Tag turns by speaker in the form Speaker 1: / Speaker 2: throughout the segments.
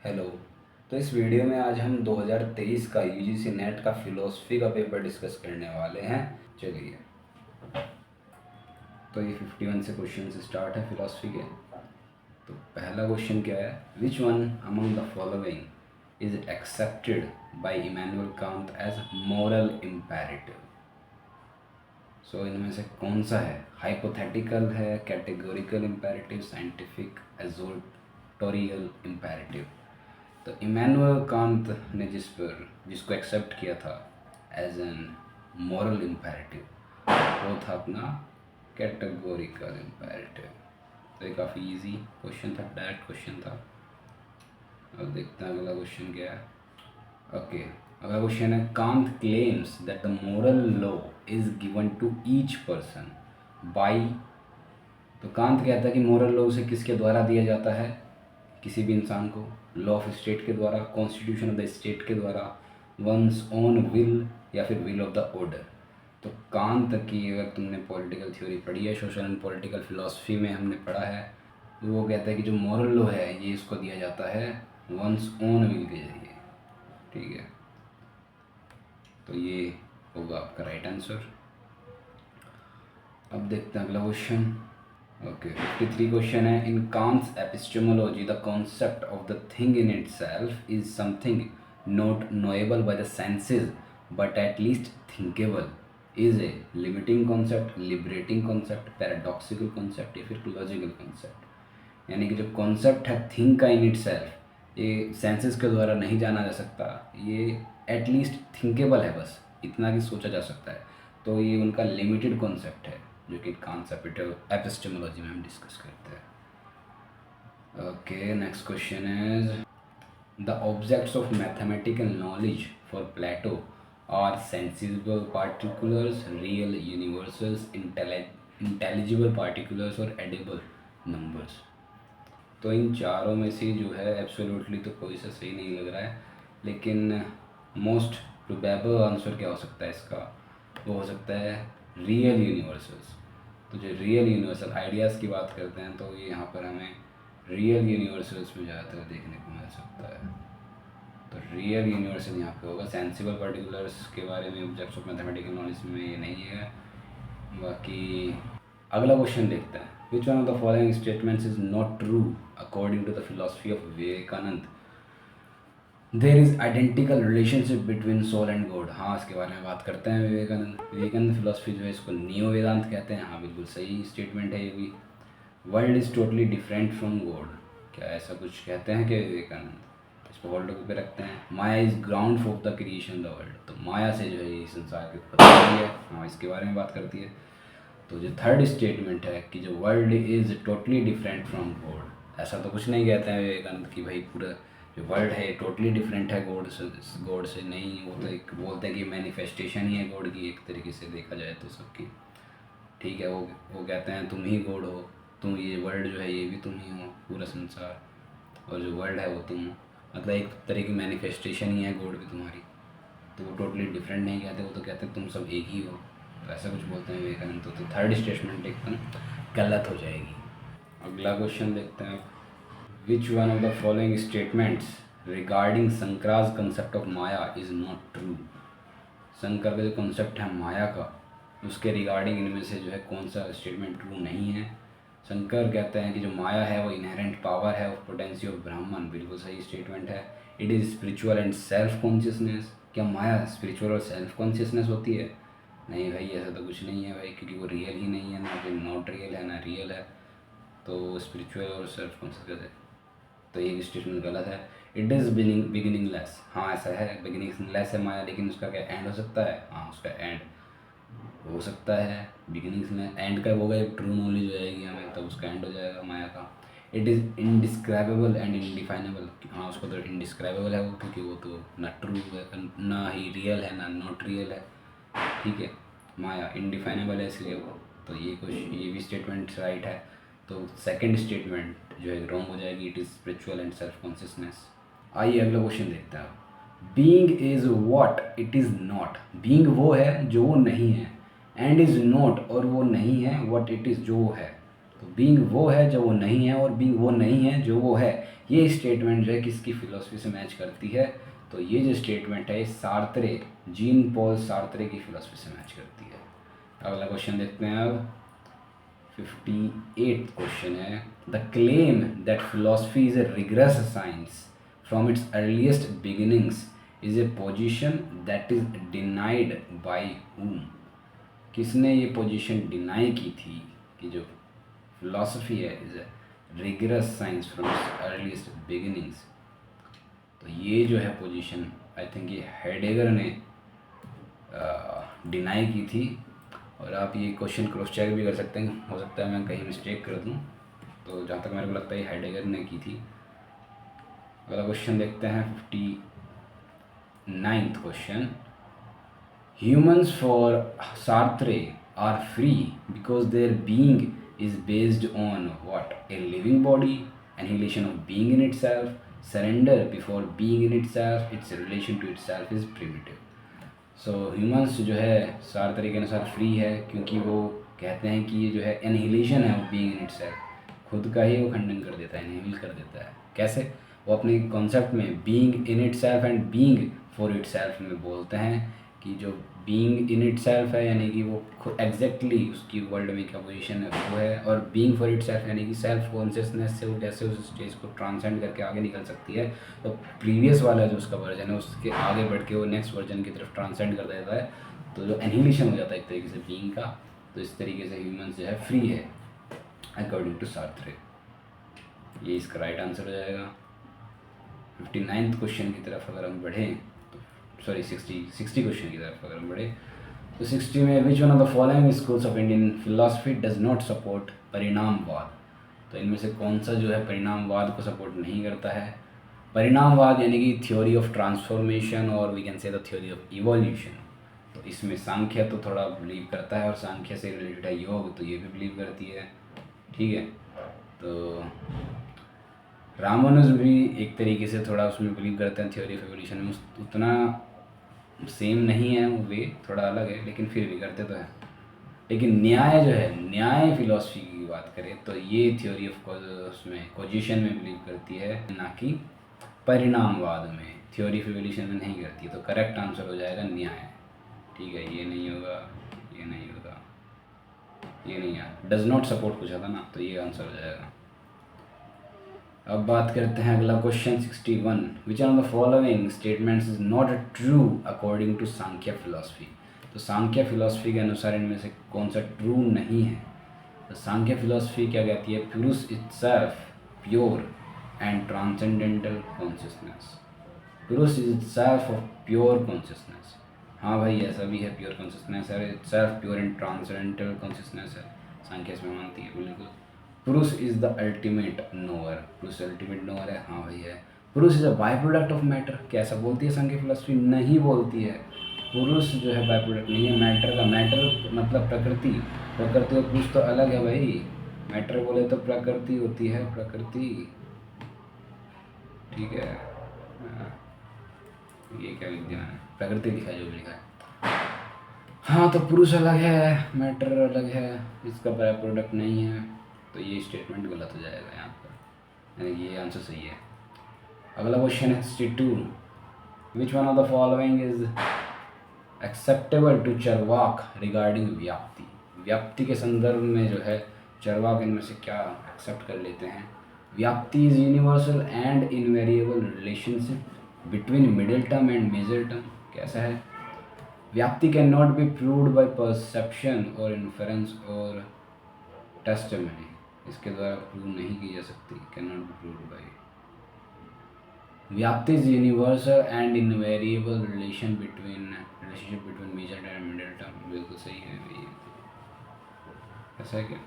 Speaker 1: Hello. तो इस video में आज हम 2023 का यूजीसी नेट का फ़िलोसफी का पेपर डिस्कस करने वाले हैं। चलिए, तो ये 51 से क्वेश्चन से स्टार्ट है फ़िलोसफी के। तो पहला क्वेश्चन क्या है, which one among the following is accepted by Immanuel Kant as moral imperative. So इनमें से कौन सा है, हाइपोथेटिकल है, categorical imperative, scientific assertorial imperative. तो इमैनुअल कांत ने जिसको एक्सेप्ट किया था एज एन मॉरल इम्पेरेटिव, वो था अपना कैटेगोरिकल इम्पेरेटिव। तो ये काफ़ी इजी क्वेश्चन था, डायरेक्ट क्वेश्चन था। अब देखते हैं अगला क्वेश्चन क्या है। ओके, अगला क्वेश्चन है, Kant claims that the moral law is given to each person by. तो कांत कहता है कि मोरल लॉ उसे किसके द्वारा दिया जाता है, किसी भी इंसान को, लॉ ऑफ स्टेट के द्वारा, कॉन्स्टिट्यूशन ऑफ द स्टेट के द्वारा, वंस ओन विल, या फिर विल ऑफ द ऑर्डर। तो कांत की अगर तुमने पॉलिटिकल थ्योरी पढ़ी है, सोशल एंड पॉलिटिकल फिलॉसफी में हमने पढ़ा है, तो वो कहता है कि जो मॉरल लॉ है ये इसको दिया जाता है वंस ओन विल के जरिए। ठीक है, तो ये होगा आपका राइट आंसर। अब देखते हैं अगला क्वेश्चन। ओके, 53 क्वेश्चन है, in Kant's epistemology the concept of the thing in itself is something not knowable by the senses but at least thinkable, is a limiting concept, liberating concept, paradoxical concept, या फिर logical concept. यानी कि जो concept है thing का in it self, ये senses के द्वारा नहीं जाना जा सकता, ये एटलीस्ट थिंकेबल है, बस इतना कि सोचा जा सकता है। तो ये उनका लिमिटेड कॉन्सेप्ट है जो कि कॉन्सेप्ट एपिस्टेमोलॉजी में हम डिस्कस करते हैं। Okay, next question is, the objects of mathematical knowledge for Plato are sensible particulars, real universals, intelligible particulars और एडिबल नंबर्स। तो इन चारों में से जो है एब्सोल्युटली तो कोई सा सही नहीं लग रहा है, लेकिन मोस्ट प्रोबेबल आंसर क्या हो सकता है इसका, वो हो सकता है रियल यूनिवर्सल्स। तो जो रियल यूनिवर्सल आइडियाज़ की बात करते हैं, तो ये यहाँ पर हमें रियल यूनिवर्सल्स में ज़्यादातर देखने को मिल सकता है। तो रियल यूनिवर्सल यहाँ पे होगा। सेंसिबल पर्टिकुलर्स के बारे में ऑब्जेक्ट्स ऑफ मैथमेटिकल नॉलेज में ये नहीं है। बाकी अगला क्वेश्चन देखते हैं, which one of the following statements is not true according to the philosophy of Vivekananda. There is identical relationship between soul and God. हाँ, इसके बारे में बात करते हैं। विवेकानंद फिलोसफी जो है इसको नियो वेदांत कहते हैं। हाँ, बिल्कुल सही स्टेटमेंट है ये भी। World is totally different from God, क्या ऐसा कुछ कहते हैं कि विवेकानंद? इसको वर्ल्ड पे रखते हैं। Maya is ground of the creation the world, तो माया से जो है ये संसार की उत्पत्ति हुई है। हाँ, इसके बारे में बात करती है। तो जो थर्ड स्टेटमेंट है कि जो world is totally different from God, ऐसा तो कुछ नहीं कहते हैं विवेकानंद कि भाई पूरा जो वर्ल्ड है टोटली डिफरेंट है गॉड से नहीं। वो तो एक बोलते हैं कि मैनिफेस्टेशन ही है गॉड की, एक तरीके से देखा जाए तो सबकी। ठीक है, वो कहते हैं तुम ही गॉड हो, तुम, ये वर्ल्ड जो है ये भी तुम ही हो, पूरा संसार, और जो वर्ल्ड है वो तुम हो। मतलब एक तरह की मैनिफेस्टेशन ही है गॉड भी तुम्हारी। तो वो टोटली डिफरेंट नहीं कहते, वो तो कहते हैं तुम सब एक ही हो। तो ऐसा कुछ बोलते हैं विवेकानंद। तो थर्ड स्टेटमेंट एकदम गलत हो जाएगी। अगला क्वेश्चन देखते हैं, which one of the following statements regarding शंकराज concept of Maya is not true. Shankar का जो कॉन्सेप्ट है माया का, उसके रिगार्डिंग इनमें से जो है कौन सा स्टेटमेंट ट्रू नहीं है। शंकर कहते हैं कि जो माया है वो इनहेरेंट पावर है ऑफ पोटेंसी ऑफ ब्राह्मण, बिल्कुल सही स्टेटमेंट है। It is spiritual and self consciousness. क्या माया स्पिरिचुअल और सेल्फ कॉन्शियसनेस होती है? नहीं भाई, ऐसा तो कुछ नहीं है भाई, क्योंकि वो रियल ही नहीं है, ना फिर नॉट रियल है, ना रियल है। तो स्पिरिचुअल और सेल्फ कॉन्शियस है, तो ये स्टेटमेंट गलत है। It is beginning less. हाँ, ऐसा है, बिगिनिंग लेस है माया, लेकिन उसका क्या एंड हो सकता है? हाँ, उसका एंड हो सकता है। बिगिनिंग्स में एंड कब होगा, जब ट्रू नॉलेज हो जाएगी हमें, तब उसका एंड हो जाएगा माया का। It is indescribable and indefinable. हाँ, उसको तो इनडिस्क्राइबेबल है वो, क्योंकि वो तो ना ट्रू है, ना ही रियल है, ना नॉट रियल है। ठीक है, माया इनडिफाइनेबल है इसलिए वो। तो ये भी स्टेटमेंट राइट है। तो सेकंड स्टेटमेंट जो है रॉन्ग हो जाएगी, it is spiritual and self consciousness. आइए अगला क्वेश्चन देखते हैं। Being is what it is not. Being वो है जो वो नहीं है, एंड इज़ नॉट, और वो नहीं है व्हाट इट इज़ जो वो है। तो बीइंग वो है जो वो नहीं है, और बीइंग वो नहीं है जो वो है, ये स्टेटमेंट जो है किसकी फ़िलोसफी से मैच करती है? तो ये जो स्टेटमेंट है सार्त्रे, जीन पॉल सार्त्रे की फ़िलोसफी से मैच करती है। अगला क्वेश्चन देखते हैं अब। 58th क्वेश्चन है, the claim that philosophy is a regress science from its earliest beginnings is a position that is denied by whom? किसने ये पोजीशन डिनाई की थी कि जो फिलॉसफी है is a rigorous science from earliest beginnings? तो ये जो है पोजीशन आई थिंक ये हेडेगर ने डिनाई की थी। और आप ये क्वेश्चन क्रॉस चेक भी कर सकते हैं, हो सकता है मैं कहीं मिस्टेक कर दूं। तो जहाँ तक मेरे को लगता है ये हेडेगर ने की थी। अगला क्वेश्चन देखते हैं 59th question, Humans for Sartre are free because their being is based on what? A living body, annihilation of being in itself, surrender before being in itself, its relation to itself is primitive. So humans जो है सार्tre के अनुसार free है क्योंकि वो कहते हैं कि ये जो है एनहिलेशन है वो बीइंग इन इटसेल्फ, खुद का ही वो खंडन कर देता है, एनहिल कर देता है। कैसे? वो अपने कॉन्सेप्ट में being in itself and being for itself में बोलते हैं कि जो बीइंग इन इटसेल्फ है यानी कि वो एग्जैक्टली उसकी वर्ल्ड में क्या पोजीशन है वो है, और बीइंग फॉर इटसेल्फ यानी कि सेल्फ कॉन्शियसनेस से वो कैसे उस स्टेज को ट्रांसेंड करके आगे निकल सकती है। तो प्रीवियस वाला जो उसका वर्जन है उसके आगे बढ़ के वो नेक्स्ट वर्जन की तरफ ट्रांसेंड कर देता है, तो जो एनहिलेशन हो जाता है एक तरीके से बीइंग का। तो इस तरीके से ह्यूमंस जो है फ्री है अकॉर्डिंग टू सार्त्रे। ये इसका राइट आंसर हो जाएगा। 59th क्वेश्चन की तरफ अगर हम बढ़ें तो सॉरी 60 क्वेश्चन की तरफ अगर हम बढ़ें तो 60 में which one of the following schools of Indian philosophy does not support parinamavada? तो इनमें से कौन सा जो है परिणामवाद को सपोर्ट नहीं करता है? परिणामवाद यानी कि थ्योरी ऑफ ट्रांसफॉर्मेशन, और we can say the theory of evolution. तो इसमें सांख्य तो थोड़ा बिलीव करता है, और सांख्य से रिलेटेड है योग, तो ये भी बिलीव करती है। ठीक है, तो रामानुज भी एक तरीके से थोड़ा उसमें बिलीव करते हैं थ्योरी ऑफ इवोल्यूशन में, उतना सेम नहीं है, वो वे थोड़ा अलग है लेकिन फिर भी करते तो है। लेकिन न्याय जो है, न्याय फिलॉसफी की बात करें तो ये थ्योरी ऑफ उसमें कोजिशन में बिलीव करती है, ना कि परिणामवाद में, थ्योरी ऑफ इवोल्यूशन में नहीं करती है। तो करेक्ट आंसर हो जाएगा न्याय। ठीक है, ये नहीं होगा, ये नहीं होगा, ये नहीं यार, डज नॉट सपोर्ट पूछा था ना, तो ये आंसर हो जाएगा। अब बात करते हैं अगला question 61, which of the following statements is not true according to Samkhya philosophy? तो सांख्य फिलॉसफी के अनुसार इनमें से कौन सा ट्रू नहीं है? तो सांख्य फिलॉसफी क्या कहती है? Purusha itself pure and transcendental consciousness. Purusha is itself of pure consciousness. हाँ भाई, ऐसा भी है, प्योर कॉन्शियसनेस है, itself pure and transcendental consciousness है, सांख्य इसमें मानती है बिल्कुल। Purusha is the ultimate knower, purusha ultimate knower है, हाँ भाई है। Purusha is a by product of matter, क्या ऐसा बोलती है सांख्य फिलॉसफी? नहीं बोलती है। पुरुष जो है बाय प्रोडक्ट नहीं है मैटर का। मैटर मतलब प्रकृति, प्रकृति और पुरुष तो अलग है भाई। मैटर बोले तो प्रकृति होती है, प्रकृति। ठीक है, ये क्या लिख दिया मैंने, प्रकृति लिखा है जो भी लिखा है। हाँ, तो पुरुष अलग है, मैटर अलग है, इसका बाय प्रोडक्ट नहीं है, तो ये स्टेटमेंट गलत हो जाएगा यहाँ पर, यानी ये आंसर सही है। अगला क्वेश्चन है 62, which one of the following is acceptable to Charvaka regarding vyapti? व्याप्ति के संदर्भ में जो है चरवाक इनमें से क्या एक्सेप्ट कर लेते हैं? Vyapti is universal and invariable relationship between middle term and major term. कैसा है? Vyapti cannot be proved by perception और इन्फरेंस और टेस्टिमनी, इसके द्वारा प्रूव नहीं की जा सकती, cannot be proved by. Vyapti is universal and invariable relationship between major term and middle term, बिल्कुल सही है ये। ऐसा है क्या?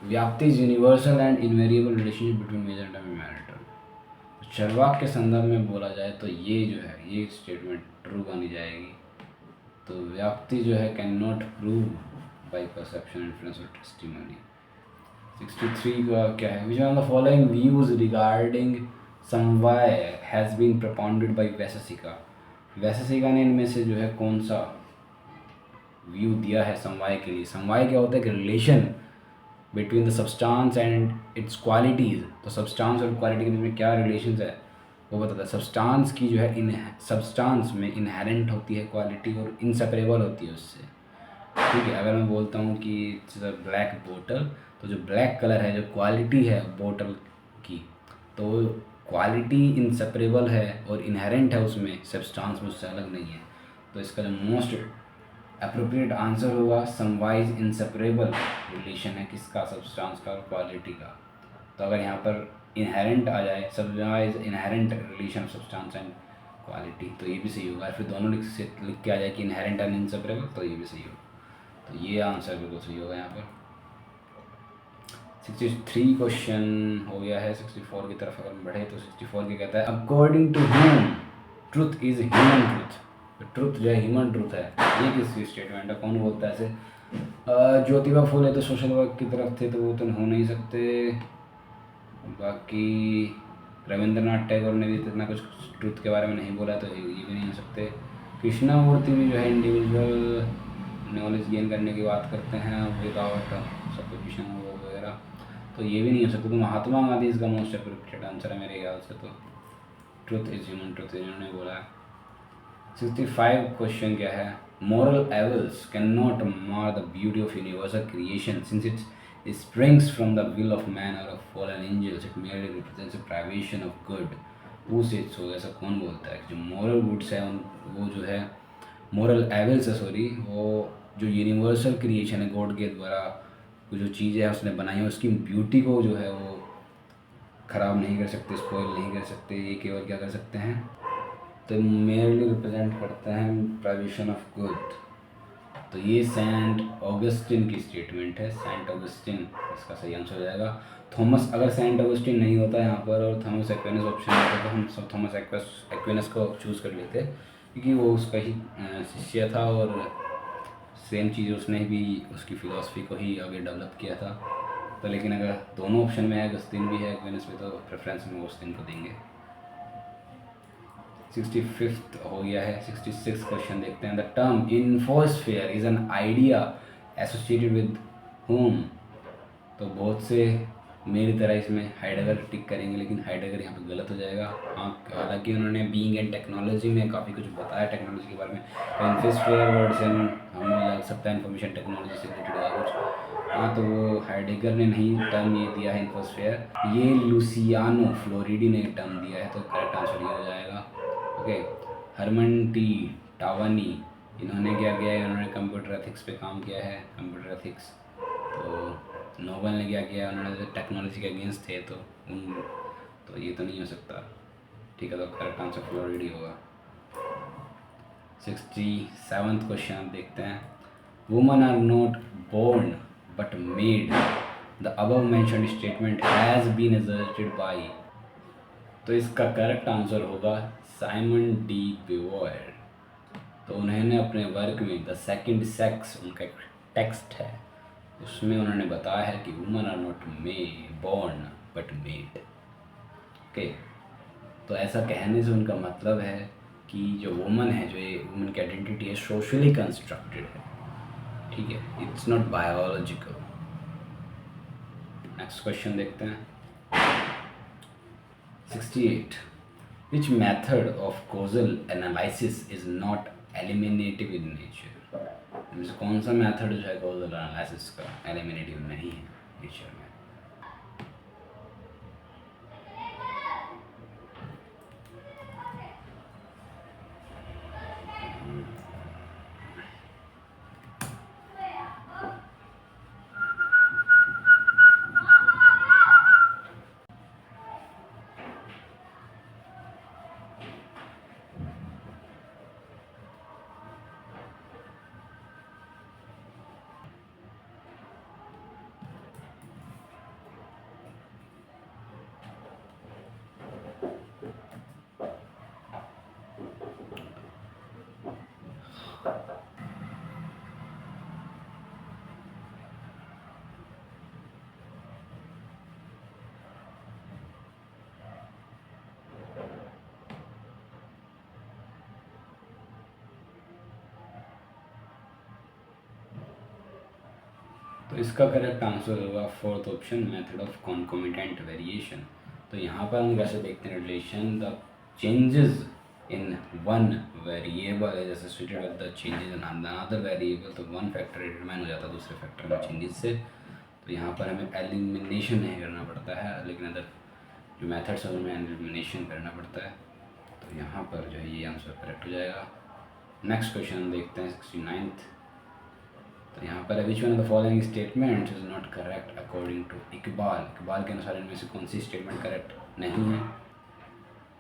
Speaker 1: Vyapti is universal and invariable relationship between major term and middle term. Charvaka के संदर्भ में बोला जाए तो ये जो है ये स्टेटमेंट ट्रू मानी जाएगी। तो व्याप्ति जो है cannot prove by perception, influence और टेस्टिमनी। 63 का क्या है? Which one of the following views regarding samavaya has been propounded by Vaisheshika? Vaisheshika ने इनमें से जो है कौन सा व्यू दिया है समवाय के लिए? समवाय क्या होता है कि relation between the substance and it's qualities, तो सब्सटेंस और क्वालिटी के बीच में क्या रिलेशन है वो बताता है। सब्सटेंस की जो है इन सब्सटेंस में इनहेरेंट होती है क्वालिटी और इनसेपरेबल होती है उससे। ठीक है, अगर मैं बोलता हूँ कि इट्स अ ब्लैक बोतल, तो जो ब्लैक कलर है जो क्वालिटी है बोतल की, तो क्वालिटी इनसेपरेबल है और इनहेरेंट है उसमें, सब्सटेंस में उससे अलग नहीं है। तो इसका जो मोस्ट अप्रोप्रिएट आंसर होगा समवाइज इंसेपरेबल रिलेशन है किसका, सब्सटेंस का और क्वालिटी का। तो अगर यहाँ पर इनहेरेंट आ जाए, samavaya is inherent relation substance and quality, तो ये भी सही होगा। फिर दोनों लिख के आ जाए कि इनहेरेंट एंड इनसेपरेबल, तो ये भी सही होगा। तो ये आंसर बिल्कुल सही होगा यहाँ पर। 63 क्वेश्चन हो गया है। 64 की तरफ अगर हम बढ़े तो 64 की कहता है according to whom truth is human truth. Truth जो है ह्यूमन ट्रुथ है, ये किसकी स्टेटमेंट है, कौन बोलता है ऐसे? ज्योतिबा फूले तो सोशल वर्क की तरफ थे तो वो तो हो नहीं सकते। बाकी रविंद्रनाथ टैगोर ने भी इतना कुछ ट्रुथ के बारे में नहीं बोला, तो ये भी नहीं हो सकते। कृष्णमूर्ति भी जो है इंडिविजुअल नॉलेज गेन करने की बात करते हैं विदाउट सपोजिशन वगैरह, तो ये भी नहीं हो सकता। तो महात्मा गांधी इसका मोस्ट अप्रोप्रिएट आंसर है मेरे ख्याल से। तो ट्रुथ इज ह्यूमन ट्रुथ इन्होंने बोला है। 65 क्वेश्चन क्या है, moral evils cannot mar the beauty of universal creation since it springs from the will of man or of fallen angels. It merely represents a privation of good. Who says so? ऐसा कौन बोलता है? जो moral goods है वो जो है moral evils है, सॉरी, वो जो यूनिवर्सल क्रिएशन है गॉड के द्वारा, वो जो चीज़ें है उसने बनाई है उसकी ब्यूटी को जो है वो ख़राब नहीं कर सकते, स्पॉइल नहीं कर सकते। ये केवल क्या कर सकते हैं, तो मेयरली रिप्रेजेंट करते हैं प्राइवेशन ऑफ गुड। तो ये सेंट ऑगस्टिन की स्टेटमेंट है, सेंट ऑगस्टिन इसका सही आंसर हो जाएगा। थॉमस, अगर सेंट ऑगस्टिन नहीं होता यहाँ पर और थॉमस एक्विनस ऑप्शन होता तो हम सब थॉमस एक्विनस को चूज़ कर लेते, क्योंकि वो उसका ही शिष्य था और सेम चीज़ उसने भी उसकी फ़िलासफ़ी को ही आगे डेवलप किया था। तो लेकिन अगर दोनों ऑप्शन में है, अगस्तिन भी है एक्विनस भी, तो प्रेफरेंस में अगस्तिन को देंगे। 65th हो गया है। 66 क्वेश्चन देखते हैं। The term infosphere is an idea associated with home. तो बहुत से मेरी तरह इसमें हाइडेगर टिक करेंगे, लेकिन हाइडेगर यहाँ पे गलत हो जाएगा। हाँ, हालांकि उन्होंने बीइंग एंड टेक्नोलॉजी में काफ़ी कुछ बताया टेक्नोलॉजी के बारे में। तो इन्फोस्फेयर वर्ड से हम लग सकता है इन्फॉर्मेशन टेक्नोलॉजी से रिलेटेड होगा कुछ। हाँ, तो वो हाइडेगर ने नहीं टर्म ये दिया है इन्फोस्फेयर, ये लुसियानो फ्लोरिडी ने टर्म दिया है। तो करेक्ट आंसर ये हो जाएगा। ओके, हरमन टी टावानी, इन्होंने क्या किया है, इन्होंने कंप्यूटर एथिक्स पे काम किया है, कंप्यूटर एथिक्स। तो नोबल ने क्या किया, उन्होंने जो टेक्नोलॉजी के अगेंस्ट थे, तो तो ये तो नहीं हो सकता। ठीक है, तो करेक्ट आंसर फ्लोरिडी होगा। 67th क्वेश्चन आप देखते हैं। Women are not born but made. The above mentioned statement has been asserted by. तो इसका करेक्ट आंसर होगा साइमन डी बेवॉयर। तो उन्होंने अपने वर्क में द सेकंड सेक्स, उनका एक टेक्स्ट है, उसमें उन्होंने बताया है कि women are not born but made. Okay, तो ऐसा कहने से उनका मतलब है कि जो वुमन है, जो ये वुमन की आइडेंटिटी है, सोशली कंस्ट्रक्टेड है। ठीक है, it's not biological. Next question देखते हैं। 68. Which method of causal analysis is not eliminative in nature? इनमें से कौन सा मेथड जो है causal analysis का eliminative नहीं है नेचर में? तो इसका करेक्ट आंसर होगा fourth option, method of concomitant variation. तो यहाँ पर हम कैसे देखते हैं relation, the changes in one variable is associated with the changes in another variable. तो वन फैक्टर डिटरमाइन हो जाता है दूसरे फैक्टर में चेंजेस से। तो यहाँ पर हमें एलिमिनेशन नहीं करना पड़ता है, लेकिन अदर जो मेथड्स हैं उनमें एलिमिनेशन करना पड़ता है। तो यहाँ पर जो है ये आंसर करेक्ट हो जाएगा। नेक्स्ट क्वेश्चन देखते हैं 69th। तो यहाँ पर which one of the following statement is not correct according to Iqbal. Iqbal के अनुसार इनमें से कौन सी स्टेटमेंट करेक्ट नहीं है।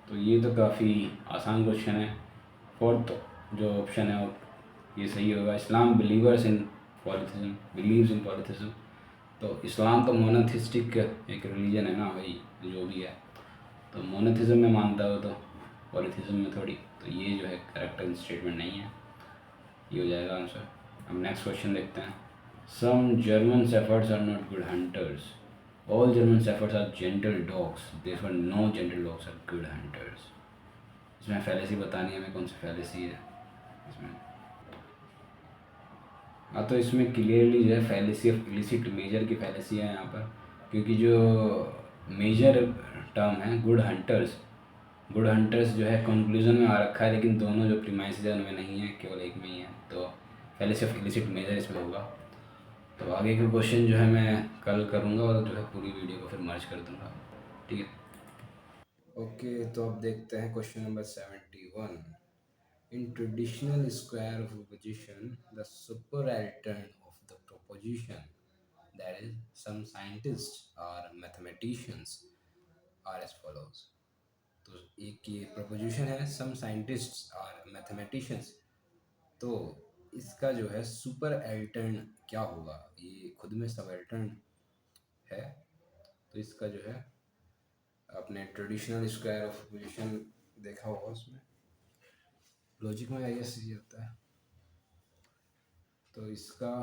Speaker 1: तो ये तो काफ़ी आसान क्वेश्चन है। फोर्थ जो ऑप्शन है वो ये सही होगा। इस्लाम believers in polytheism, believes in polytheism. तो इस्लाम तो मोनोथिस्टिक एक रिलीजन है ना भाई, जो भी है। तो मोनोथिज्म में मानता हो तो पॉलिथिज्म में थोड़ी। तो ये जो है करेक्ट स्टेटमेंट नहीं है, ये हो जाएगा आंसर। अब नेक्स्ट क्वेश्चन देखते हैं। Some German shepherds are not good hunters. All German shepherds are gentle dogs. Therefore, no gentle dogs are good hunters. इसमें फैलेसी बतानी है हमें, कौन सी फैलेसी है इसमें। हाँ, तो इसमें क्लियरली जो है फैलेसी ऑफ इलिसिट मेजर की फैलेसी है यहाँ पर। क्योंकि जो मेजर टर्म है गुड हंटर्स जो है कंक्लूजन में आ रखा है, लेकिन दोनों जो प्रीमाइसेस है उनमें नहीं है, केवल एक में ही है। तो फैलेसी ऑफ इलिसिट मेजर इसमें होगा। तो आगे के क्वेश्चन जो है मैं कल करूँगा, और जो है पूरी वीडियो को फिर मर्ज कर दूँगा, ठीक है। ओके, तो अब देखते हैं question number 71। In traditional square of position the superaltern of the proposition that is some scientist और मैथमेटिशियंस आर एज फॉलोज। तो एक ये प्रपोजिशन है सम साइंटिस्ट्स और मैथमेटिशियंस। तो इसका जो है सुपर एल्टर्न क्या होगा, ये खुद में सब एल्टर्न है। तो इसका जो है आपने ट्रेडिशनल स्क्वायर ऑफ पोजिशन देखा होगा, उसमें लॉजिक में आई गेस ये होता है। तो इसका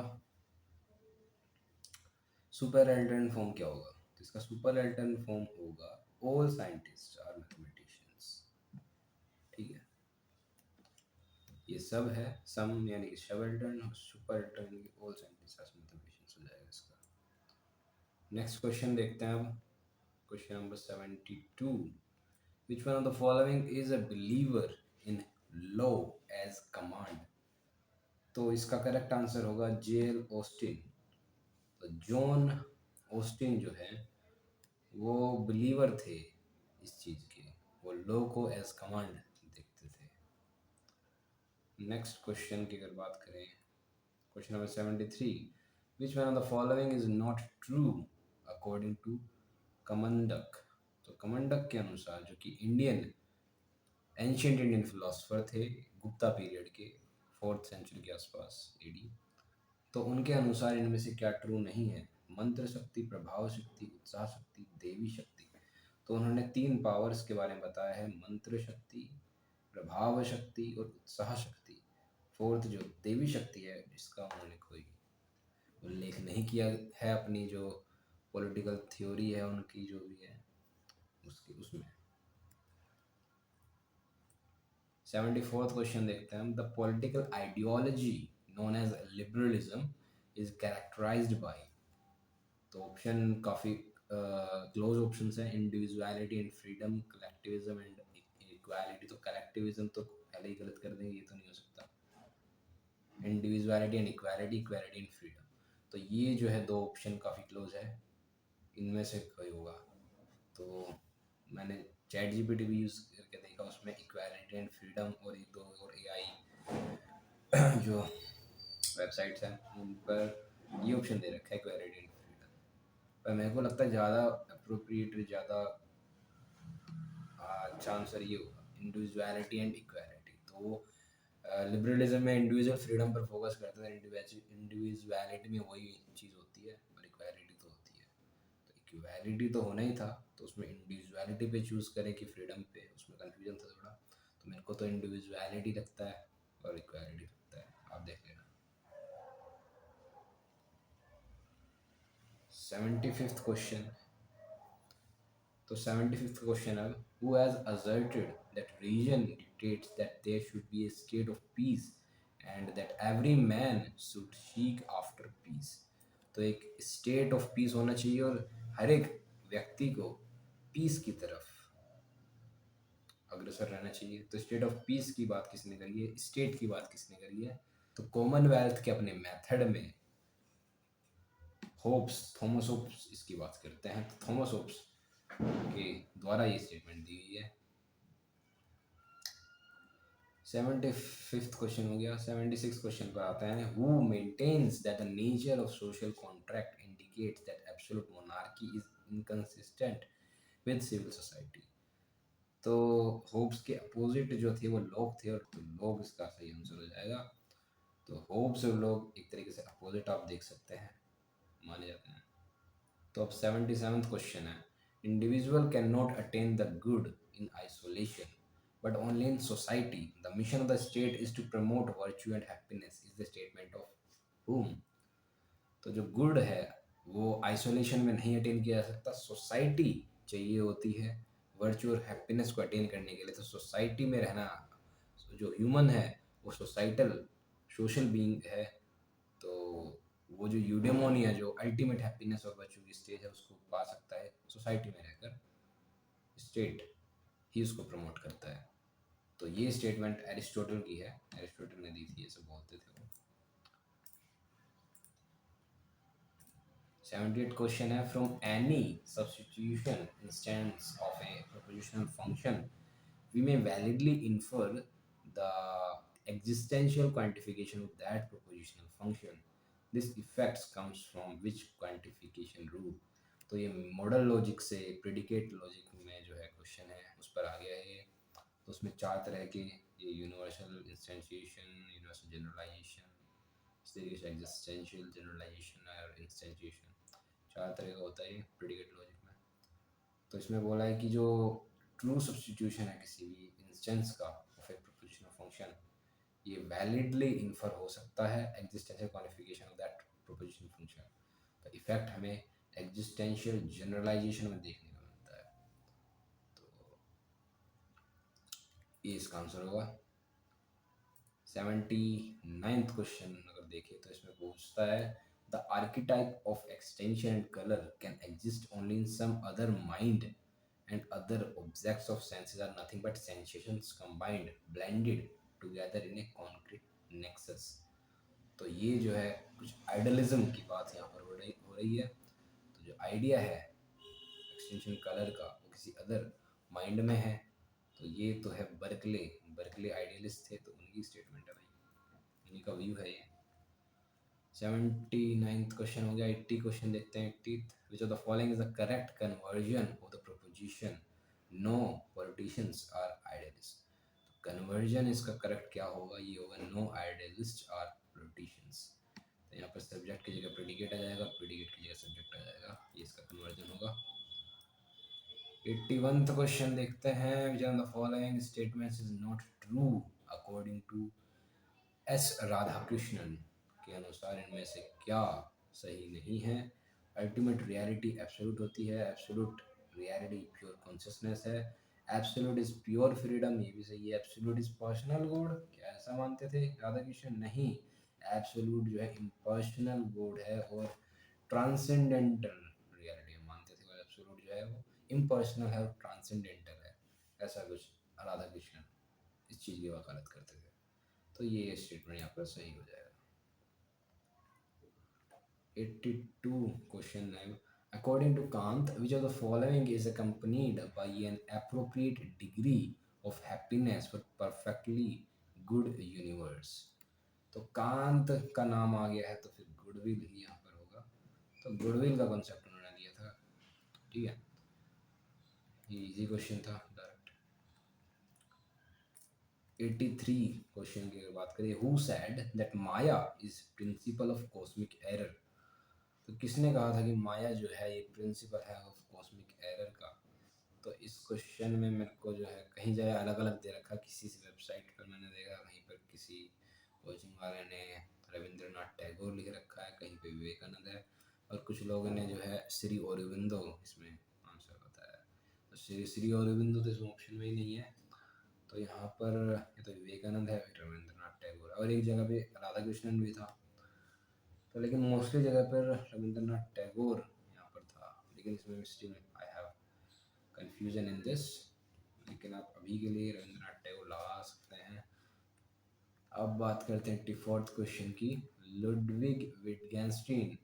Speaker 1: सुपर एल्टर्न फॉर्म क्या होगा। तो इसका सुपर एल्टर्न फॉर्म होगा ऑल साइंटिस्ट आर मैथमेटिशियंस, ठीक है। ये सब है, सम यानी कि सब एल्टर्न, और सुपर एल्टर्न यानी कि ऑल साइंटिस्ट आर मैथमेटिशियंस हो जाएगा इसका। नेक्स्ट क्वेश्चन देखते हैं अब, question number 72। Which one of the following is a believer in law as command? तो इसका करेक्ट आंसर होगा जेल ऑस्टिन। तो जॉन ऑस्टिन जो है वो बिलीवर थे इस चीज़ के, वो लॉ को एज कमांड देखते थे। नेक्स्ट क्वेश्चन की अगर बात करें, question number 73। Which one of the following is not true according to Kamandaka. तो कमंडक के अनुसार, जो कि इंडियन एंशियंट इंडियन फिलोसफर थे गुप्ता पीरियड के, 4th सेंचुरी के आसपास एडी। तो उनके अनुसार इनमें से क्या ट्रू नहीं है। मंत्र शक्ति, प्रभाव शक्ति, उत्साह शक्ति, देवी शक्ति। तो उन्होंने 3 पावर्स के बारे में बताया है, मंत्र शक्ति, प्रभाव शक्ति और उत्साह शक्ति। फोर्थ जो देवी शक्ति है जिसका उन्होंने कोई उल्लेख नहीं किया है अपनी जो पॉलिटिकल थ्योरी है उनकी जो भी है उसकी उसमें। 74th क्वेश्चन देखते हैं हम। The political ideology known as liberalism is characterised by. तो ऑप्शन काफ़ी क्लोज ऑप्शंस हैं, individuality and freedom, collectivism and equality. तो कलेक्टिविज्म तो पहले ही गलत कर देंगे, ये तो नहीं हो सकता। Individuality and equality, equality and freedom. तो ये जो है 2 ऑप्शन काफ़ी क्लोज है, इनमें से कोई होगा। तो मैंने चैट जीपीटी भी यूज़ करके देखा, उसमें इक्वालिटी एंड फ्रीडम और एक दो और एआई जो वेबसाइट्स हैं उन पर ये ऑप्शन दे रखा है इक्वालिटी एंड फ्रीडम। पर मेरे को लगता है ज़्यादा अप्रोप्रिएट, ज़्यादा अच्छा आंसर ये होगा इंडिविजुअलिटी एंड इक्वालिटी। तो लिबरलिज्म में इंडिविजुअल फ्रीडम पर फोकस करते हैं, इंडिविजुअलिटी में वही चीज़ होती है और इक्वालिटी तो होती है। तो इक्वालिटी तो होना ही था, तो उसमें इंडिविजुअलिटी पे चूज़ करें कि फ्रीडम पे, उसमें कन्फ्यूजन था थोड़ा। तो मेरे को तो इंडिविजुअलिटी लगता है और इक्वालिटी लगता है, आप देख लेना। 75th question. तो 75th क्वेश्चन है, who has asserted that religion dictates that there should be a state of peace and that every man should seek after peace। तो एक स्टेट ऑफ पीस होना चाहिए और हर एक व्यक्ति को पीस की तरफ अग्रसर रहना चाहिए। तो स्टेट ऑफ पीस की बात किसने करी है, स्टेट की बात किसने करी है, तो कॉमनवेल्थ के अपने मेथड में होप्स, थॉमस होप्स इसकी बात करते हैं। तो थॉमस होप्स के द्वारा ये स्टेटमेंट दी गई है। 75th क्वेश्चन हो गया। 76 क्वेश्चन पर आते हैं। Who maintains that the nature of social contract indicates that absolute monarchy is inconsistent with civil society. तो होप्स के अपोजिट जो थे वो लोग थे, और तो लोग इसका सही आंसर हो जाएगा। तो होप्स और लोग एक तरीके से अपोजिट आप देख सकते हैं, माने जाते हैं। तो अब 77th क्वेश्चन है। Individual can not attain the good in isolation but only in society. The mission of the state is to promote virtue and happiness is the statement of whom। तो जो गुड है वो isolation में नहीं attain किया जा सकता, society चाहिए होती है वर्च्यू और हैप्पीनेस को अटेन करने के लिए। तो सोसाइटी में रहना, जो ह्यूमन है वो सोसाइटल सोशल बीइंग है। तो वो जो यूडेमोनिया, जो अल्टीमेट हैप्पीनेस और वर्च्यू की स्टेज है, उसको पा सकता है सोसाइटी में रहकर। स्टेट ही उसको प्रमोट करता है। तो ये स्टेटमेंट एरिस्टोटल की है, एरिस्टोटल ने दी थी, ये सब बोलते थे वो। 78 क्वेश्चन है। From any substitution instance of A prepositional function we may validly infer the existential quantification of that propositional function. This effect comes from which quantification rule? तो ये मॉडल लॉजिक से प्रेडिकेट लॉजिक में जो है question है, उस पर आ गया है ये। तो उसमें चार तरह के, ये यूनिवर्सल इंस्टेंशिएशन, यूनिवर्सल जनरलाइजेशन, इस तरीके से एग्जिस्टेंशियल जनरलाइजेशन और इंस्टेंशिएशन, चार तरह का होता है ये प्रेडिकेट लॉजिक में। तो इसमें बोला है कि जो ट्रू सब्स्टिट्यूशन है किसी भी इंस्टेंस का ऑफ ए प्रोपोजिशनल फंक्शन, ये वैलिडली इन्फर हो सकता है existential quantification of that prepositional function. तो इफेक्ट हमें एग्जिस्टेंशियल जनरलाइजेशन में देखने को मिलता है। तो ये इसका आंसर होगा। 79th क्वेश्चन अगर देखें तो इसमें पूछता है the archetype of extension and colour can exist only in some other mind and other objects of senses are nothing but sensations combined blended together in a concrete nexus. तो ये जो है कुछ आइडलिज्म की बात यहाँ पर हो रही है। तो जो आइडिया है एक्सटेंशन कलर का वो किसी अदर माइंड में है। तो ये तो है बर्कले, बर्कले आइडियलिस्ट थे, तो उनकी स्टेटमेंट है भाई, इन्हीं का व्यू है ये। 79th क्वेश्चन हो गया। 80 क्वेश्चन देखते हैं। 80th, which of the following is the correct conversion of the proposition no politicians are idealist. Conversion इसका करेक्ट क्या होगा, ये होगा नो आइडियलिस्ट आर पॉलिटिशियंस। तो यहाँ पर सब्जेक्ट की जगह प्रेडिकेट आ जाएगा, प्रेडिकेट की जगह सब्जेक्ट आ जाएगा, ये इसका कन्वर्जन होगा। 81th क्वेश्चन देखते हैं। Which of the following statements is not true according to S Radhakrishnan के अनुसार इनमें से क्या सही नहीं है। अल्टीमेट रियलिटी एब्सोल्यूट होती है, एब्सोल्यूट रियलिटी प्योर कॉन्शियसनेस है, एब्सोल्यूट इज प्योर फ्रीडम, ये भी सही है। एब्सोल्यूट इज पर्सनल गुड, क्या ऐसा मानते थे राधाकृष्णन? नहीं, एब्सोल्यूट जो है इम्पर्सनल गुड है और ट्रांसेंडेंटल रियलिटी मानते थे। और एब्सोल्यूट जो है वो इम्पर्सनल है और ट्रांसेंडेंटल है, ऐसा कुछ राधाकृष्णन इस चीज़ की वकालत करते थे। तो ये स्टेटमेंट यहाँ पर सही हो जाएगा। 82 क्वेश्चन है। According to Kant which of the following is accompanied by an appropriate degree of happiness for perfectly good universe. तो कांत का नाम आ गया है तो फिर गुडविल ही यहाँ पर होगा। तो गुडविल का कॉन्सेप्ट उन्होंने दिया था, ठीक है। ये इजी क्वेश्चन था डायरेक्ट। 83 क्वेश्चन की अगर बात करें, who said that Maya is principle of cosmic error. तो किसने कहा था कि माया जो है ये प्रिंसिपल है ऑफ कॉस्मिक एरर का। तो इस क्वेश्चन में मेरे को जो है कहीं जगह अलग अलग दे रखा, किसी वेबसाइट पर मैंने देखा, कहीं पर किसी कोचिंग वाले ने रविंद्रनाथ टैगोर लिख रखा है, कहीं पे विवेकानंद है, और कुछ लोगों ने जो है श्री औरबिंदो इसमें आंसर बताया। तो श्री औरबिंदो तो इसमें ऑप्शन में ही नहीं है। तो यहाँ पर ये तो विवेकानंद है, फिर रविंद्रनाथ टैगोर, और एक जगह पे राधा कृष्णन भी था। तो तो लेकिन मोस्टली जगह पर रविंद्रनाथ टैगोर यहाँ पर था, लेकिन इसमें still I have confusion in this, लेकिन आप अभी के लिए रविंद्रनाथ टैगोर लगा सकते हैं। अब बात करते हैं 84th क्वेश्चन की। Ludwig Wittgenstein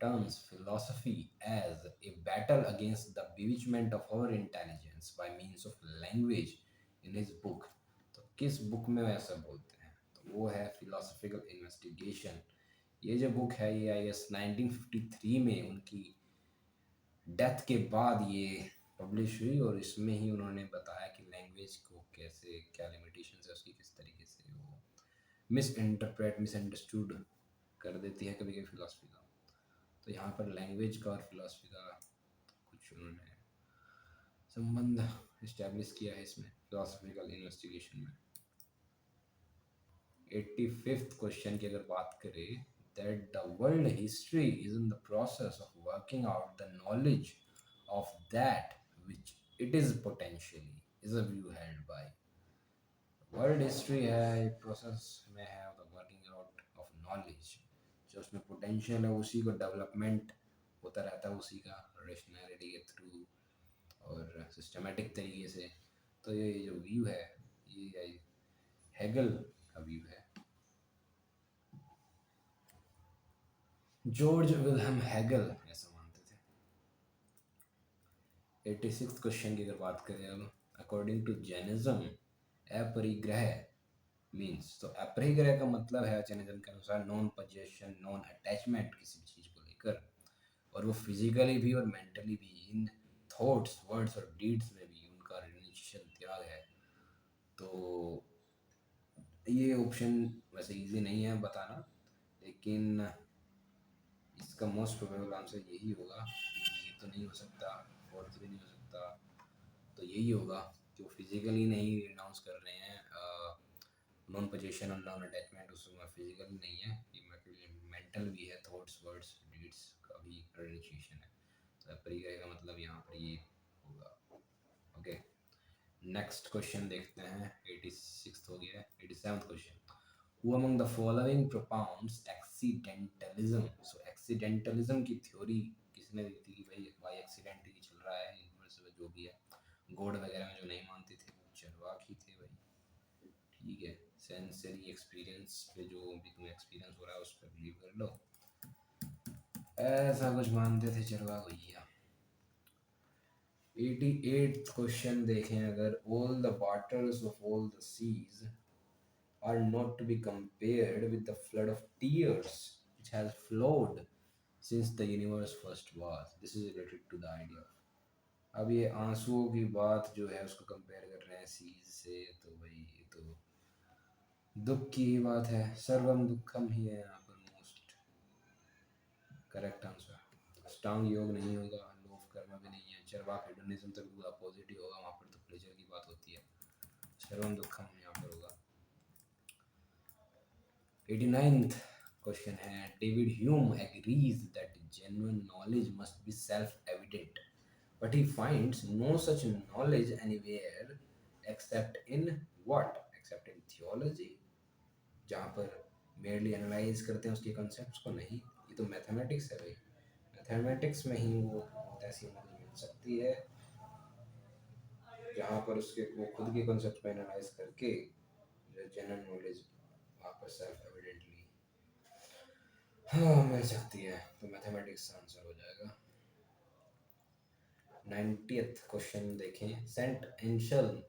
Speaker 1: terms philosophy as a battle against the bewitchment of our intelligence by means of language in his book। तो किस बुक में ऐसा बोलते हैं? तो वो है philosophical investigation। ये जो बुक है ये आई गेस 1953 में उनकी डेथ के बाद ये पब्लिश हुई, और इसमें ही उन्होंने बताया कि लैंग्वेज को कैसे, क्या लिमिटेशन है उसकी, किस तरीके से वो मिस इंटरप्रेट, मिसअंडरस्टूड कर देती है कभी कभी फिलासफी का। तो यहाँ पर लैंग्वेज का और फिलासफी का कुछ उन्होंने संबंध इस्टेब्लिश किया है इसमें फिलोसफिकल इन्वेस्टिगेशन में। 85th क्वेश्चन की अगर बात करें, that the world history is in the process of working out the knowledge of that which it is potentially is a view held by. World history है एक प्रोसेस में है the working out of knowledge, जो उसमें potential है उसी को development होता रहता है उसी का, रेशनैलिटी के थ्रू और सिस्टमेटिक तरीके से। तो ये जो व्यू है ये हेगल का व्यू है। जॉर्ज विल्हेम हेगल ऐसा मानते थे। 86th क्वेश्चन की अगर बात करें अब, अकॉर्डिंग टू जैनिज्म अपरिग्रह मीन्स, तो अपरिग्रह का मतलब है जैनिज्म के अनुसार नॉन पोजेशन, नॉन अटैचमेंट किसी भी चीज़ को लेकर, और वो फिजिकली भी और मेंटली भी, इन थॉट्स, वर्ड्स और डीड्स में भी उनका रिनुंसिएशन, त्याग है। तो ये ऑप्शन वैसे इजी नहीं है बताना, लेकिन इसका मोस्ट प्रोबेबल आंसर यही होगा। ये तो नहीं हो सकता, फोर्थ भी नहीं हो सकता, तो यही होगा कि वो फिजिकली नहीं रिनाउंस कर रहे हैं नॉन पोजेशन और नॉन अटैचमेंट, उसमें फिजिकल नहीं है, ये मेंटल भी है, थॉट्स, वर्ड्स, डीड्स का भी रिनुंसिएशन है। तो परिग्रह का मतलब यहाँ पर ये होगा। ओके, नेक्स्ट क्वेश्चन देखते हैं। 86th हो गया है। 87th question, who among the following propounds accidentalism। so accidentalism की थ्योरी किसने दी थी कि भाई बाई एक्सीडेंट ही चल रहा है यूनिवर्स में, जो भी है। गॉड वगैरह में जो नहीं मानते थे वो चरवाक ही थे भाई, ठीक है। सेंसरी एक्सपीरियंस पे जो भी तुम्हें एक्सपीरियंस हो रहा है उस पर बिलीव कर लो, ऐसा कुछ मानते थे चरवाक भैया। 88th क्वेश्चन देखें अगर, all the waters of all the seas are not to be compared with the flood of tears which has flowed since the universe first was। this is related to the idea of, अब ये आंसुओं की बात जो है उसको compare कर रहे हैं सीज से, तो भाई ये तो दुख की ही बात है। सर्वम दुखम ही है यहाँ पर मोस्ट करेक्ट आंसर। अष्टांग योग नहीं होगा, लोभ कर्म भी नहीं है, चरवाक हेडोनिज्म तो बिल्कुल अपोजिट ही होगा, वहाँ पर तो प्लेजर की बात होती है। सर्वम दुखम यहाँ पर होगा। 89th क्वेश्चन है, David Hume agrees that genuine knowledge must be self-evident, but he finds no such knowledge anywhere except in what? Except in theology, जहाँ पर merely एनालाइज करते हैं उसके कॉन्सेप्ट्स को, नहीं, ये तो मैथमेटिक्स है भाई। मैथमेटिक्स में ही वो ऐसी नॉलेज मिल सकती है जहाँ पर उसके वो खुद के कॉन्सेप्ट को एनालाइज करके जनरल नॉलेज वहाँ पर सेल्फ एविडेंटली हाँ मिल सकती है। तो मैथमेटिक्स आंसर हो जाएगा। 90th क्वेश्चन देखें, Saint एंशल्म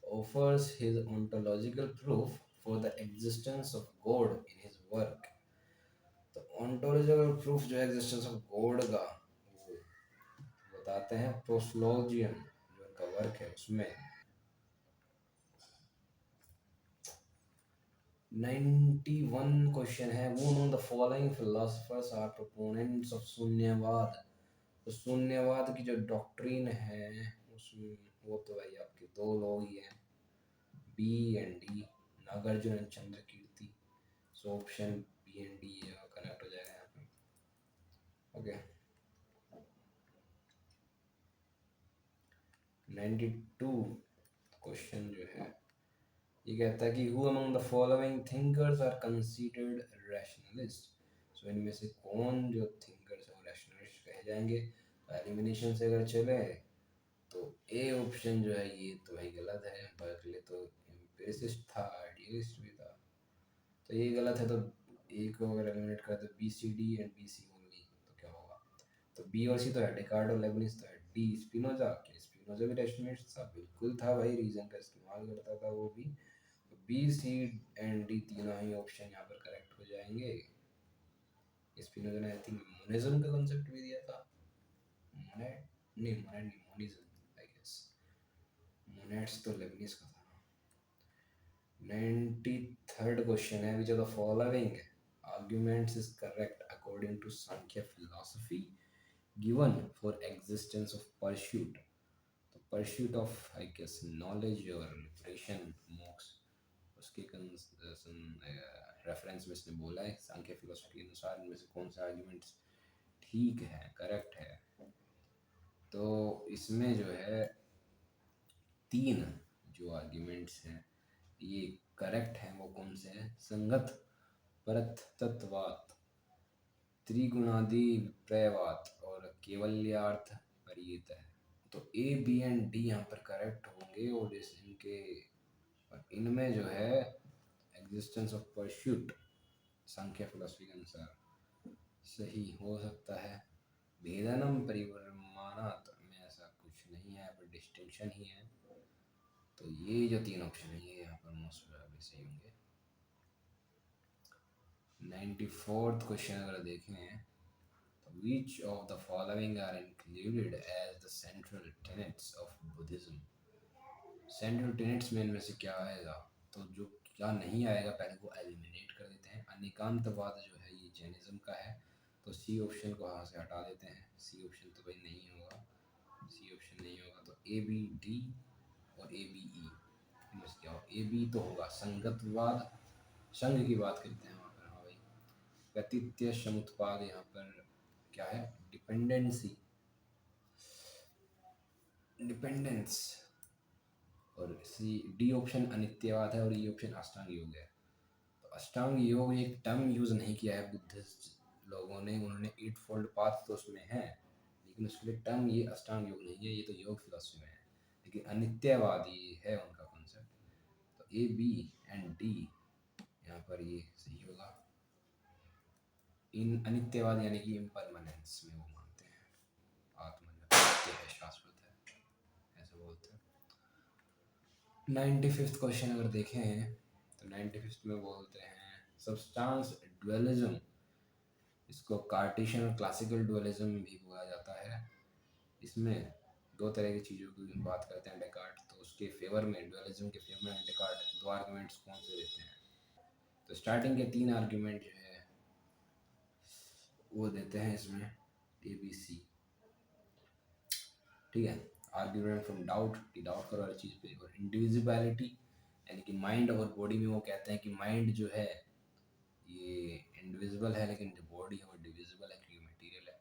Speaker 1: offers his ontological proof for the existence of God in his work। तो ontological proof जो है existence of God का, वो बताते हैं प्रोस्लोजियम जो उनका वर्क है उसमें। 91 क्वेश्चन है, वो among the following philosophers are proponents of शून्यवाद। तो शून्यवाद की जो डॉक्ट्रिन है उसमें वो तो भाई आपके दो लोग ही हैं, B and D, Nagarjuna and Chandrakirti. So option B and D connect हो जाएगा यहाँ पे। ओके, 92 क्वेश्चन जो है ये कहता है कि who among the following thinkers are considered rationalist. So इनमें से कौन जो थिंकर्स और रैशनलिस्ट कहे जाएंगे? तो एलिमिनेशन से अगर चले तो ए ऑप्शन जो है ये तो भाई गलत है। बर्कले तो एम्पिरिसिस्ट था, आइडियलिस्ट भी था, तो ये गलत है। तो ए को अगर एलिमिनेट करें तो B C D and B C only, तो क्या होगा? तो बी और सी तो है, डेकार्ट और लेबनिज तो है। डी स्पिनोजा, क्या स्पिनोजा भी रैशनलिस्ट था? बिल्कुल था भाई, रीजन का इस्तेमाल करता था वो भी। तो बी सी एंड डी तीनों ही ऑप्शन यहाँ पर करेक्ट हो जाएंगे। स्पिनोजा ने आई थिंक मोनिज्म का कॉन्सेप्ट भी दिया था। मोनेट नहीं, मोनेट नहीं, मोनिज्म आई गेस। मोनेट्स तो लेबनिज का था। 93rd क्वेश्चन है, which of the following arguments is correct according to Sankhya philosophy given for existence of pursuit? तो pursuit of I guess knowledge or liberation, मोक्ष, उसके reference में इसने बोला है सांख्य फिलोसफी के अनुसार इनमें से कौन सा आर्ग्यूमेंट्स ठीक है, करेक्ट है? तो इसमें जो है तीन जो आर्ग्यूमेंट्स हैं ये करेक्ट हैं। वो कौन से हैं? संगत परतत्वात्, त्रिगुणादि विपर्ययवात और केवल्यार्थ परियत है। तो ए बी एंड डी यहाँ पर करेक्ट होंगे। और इस इनके इनमें जो है existence of pursuit Sankhya philosophy के अनुसार सही हो सकता है। भेदनम परिवर्तमानात में ऐसा कुछ नहीं है, पर डिस्टिंक्शन ही है। तो ये जो तीन ऑप्शन है ये यहाँ पर मोस्ट प्रोबेबली सही होंगे। 94th क्वेश्चन अगर देखें तो which of the following are included as the central tenets of Buddhism? Central tenets में इनमें से क्या आएगा? तो जो क्या नहीं आएगा पहले वो एलिमिनेट कर देते हैं। अनेकांतवाद जो है ये जैनिज्म का है, तो सी ऑप्शन को यहाँ से हटा देते हैं। सी ऑप्शन तो भाई नहीं होगा, सी ऑप्शन नहीं होगा। तो ए बी डी और ए बी ई इनमें से क्या होगा? ए बी तो होगा संगतवाद, संघ की बात करते हैं वहाँ पर। हाँ भाई, व्यतित्य समुत्पाद यहाँ पर क्या है? Dependency, dependence. और सी डी ऑप्शन अनित्यवाद है और ई ऑप्शन अष्टांग योग है। तो अष्टांग योग एक टर्म यूज नहीं किया है बुद्धिस्ट लोगों ने, उन्होंने एट फोल्ड पाथ तो उसमें है, लेकिन उसके लिए टर्म ये अष्टांग योग नहीं है, ये तो योग फिलोसफी में है। लेकिन अनित्यवाद ये है उनका कॉन्सेप्ट। तो ए बी एंड डी यहाँ पर ये सही होगा। इन अनित्यवाद यानी कि इम्परमानेंस में वो मानते हैं आत्मा जो नित्य है, शाश्वत है, ऐसे बोलते हैं। 95th क्वेश्चन अगर देखें तो 95th में बोलते हैं सब्सटेंस डुअलिज्म, इसको कार्टेशियन और क्लासिकल डुअलिज्म भी बोला जाता है। इसमें दो तरह की चीज़ों की बात करते हैं डेकार्ट, तो उसके फेवर में, डुअलिज्म के फेवर में डेकार्ट दो आर्गुमेंट्स कौन से देते हैं? तो स्टार्टिंग के तीन आर्गुमेंट जो है वो देते हैं इसमें ए बी सी, ठीक है। आर्ग्यूमेंट फ्रॉम डाउट, कि डाउट करो हर चीज़ पे। और इंडिविजुअलिटी यानी कि माइंड और बॉडी में वो कहते हैं कि माइंड जो है ये इंडिविजुअल है, लेकिन जो बॉडी है वो डिविजिबल है क्योंकि मटेरियल है।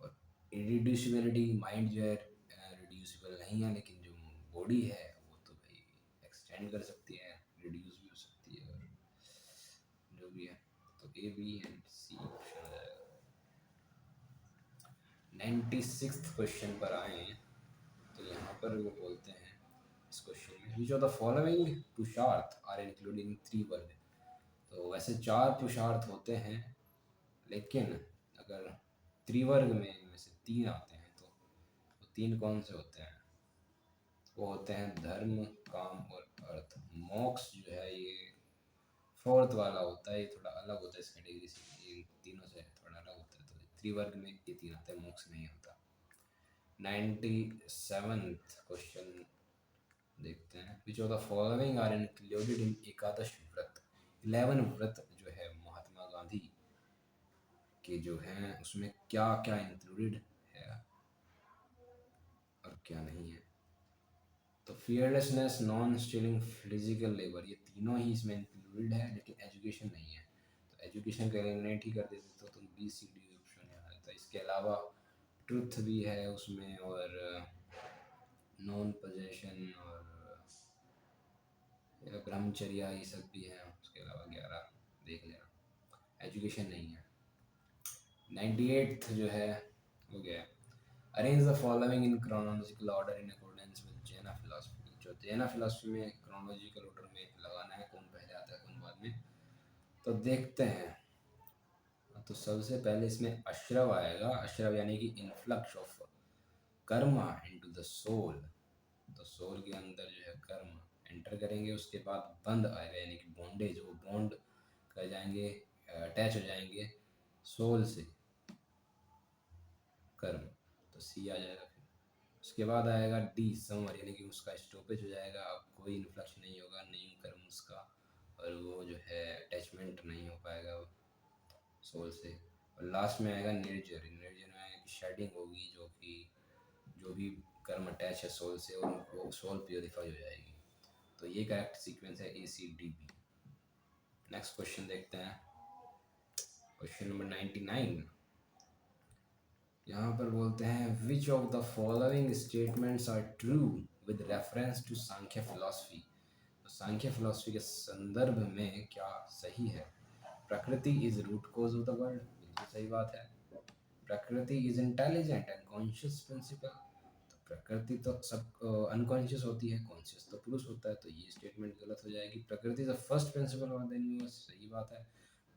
Speaker 1: और इरिड्यूसिबिलिटी, माइंड जो है रिड्यूसिबल नहीं है, लेकिन जो बॉडी है वो तो भाई एक्सटेंड कर सकती है, रिड्यूस भी हो सकती है, और जो भी है। तो A B and C option हो जाएगा। 96th क्वेश्चन पर आए तो यहाँ पर वो बोलते हैं इस क्वेश्चन में विच ऑफ द फॉलोइंग पुरुषार्थ आर इंक्लूडिंग थ्री वर्ग। तो वैसे चार पुरुषार्थ होते हैं, लेकिन अगर त्रिवर्ग में इनमें से तीन आते हैं तो वो तीन कौन से होते हैं? वो होते हैं धर्म, काम और अर्थ। मोक्ष जो है ये फोर्थ वाला होता है, ये थोड़ा अलग होता है इस कैटेगरी से, ये तीनों से थोड़ा अलग होता है। तो त्रिवर्ग में ये तीन आते हैं, मोक्ष नहीं होता। 97th क्वेश्चन देखते हैं which of the following are included in एकादश व्रत। 11 व्रत जो है महात्मा गांधी के जो हैं उसमें क्या क्या इंक्लूडेड है और क्या नहीं है? तो fearlessness, non stealing, physical labour, ये तीनों ही इसमें इंक्लूडेड है, लेकिन एजुकेशन नहीं है। तो एजुकेशन का एलिमिनेट ही कर देते तो तुम बी सी डी ऑप्शन यहाँ रहता। इसके अलावा ट्रुथ भी है उसमें, और नॉन पोजेशन और ब्रह्मचर्या ये सब भी है। उसके अलावा 11 देख लेना। एजुकेशन नहीं है। 98th जो है हो गया, arrange the following in chronological order in accordance with जैना फिलॉसफी। जो जैना फिलॉसफी में क्रोनोलॉजिकल ऑर्डर में लगाना है, कौन पहले आता है कौन बाद में, तो देखते हैं। तो सबसे पहले इसमें अश्रव आएगा, अश्रव यानी कि इन्फ्लक्स ऑफ कर्म इनटू द सोल। तो सोल के अंदर जो है कर्म एंटर करेंगे, उसके बाद बंध आएगा यानी कि बॉन्डेज, वो बॉन्ड कर जाएंगे, अटैच हो जाएंगे सोल से कर्म, तो सी आ जाएगा। फिर उसके बाद आएगा डी समर, यानी कि उसका स्टॉपेज हो जाएगा, अब कोई इन्फ्लक्स नहीं होगा, नहीं कर्म उसका, और वो जो है अटैचमेंट नहीं हो पाएगा सोल से। और लास्ट में आएगा निर्जर, निर्जर में शेडिंग होगी, जो कि जो भी कर्म अटैच है सोल से उनको सोल प्योरीफाई हो जाएगी। तो ये करेक्ट सीक्वेंस है ACDB। नेक्स्ट क्वेश्चन देखते हैं, क्वेश्चन नंबर 99। यहाँ पर बोलते हैं which of the following statements are true with reference to Samkhya philosophy. तो सांख्य फिलॉसफी के संदर्भ में क्या सही है। Prakriti is root cause of the world, बिल्कुल सही बात है। Prakriti is intelligent and conscious principle, तो प्रकृति तो सब अनकॉन्शियस होती है, कॉन्शियस तो पुरुष होता है, तो ये स्टेटमेंट गलत हो जाएगी। प्रकृति is the first principle of the universe, सही बात है।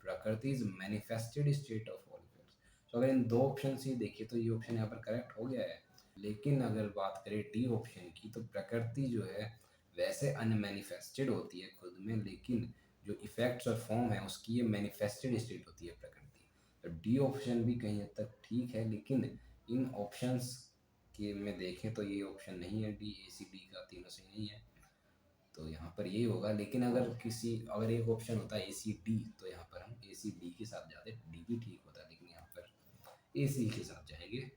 Speaker 1: Prakriti is manifested state of all affairs. तो अगर इन दो ऑप्शन से देखिए तो ये ऑप्शन यहाँ पर करेक्ट हो गया है। लेकिन अगर बात करें डी ऑप्शन की, तो प्रकृति जो है वैसे अनमैनिफेस्टेड होती है खुद में, लेकिन जो इफेक्ट्स और फॉर्म है उसकी ये मैनिफेस्टेड स्टेट होती है प्रकृति। तो डी ऑप्शन भी कहीं हद तक ठीक है, लेकिन इन ऑप्शंस के में देखें तो ये ऑप्शन नहीं है, DACD का तीनों से नहीं है, तो यहाँ पर यही होगा। लेकिन अगर एक ऑप्शन होता है ACD, तो यहाँ पर हम ACD के साथ जाते, डी भी ठीक होता, लेकिन यहाँ पर AC के साथ जाएंगे।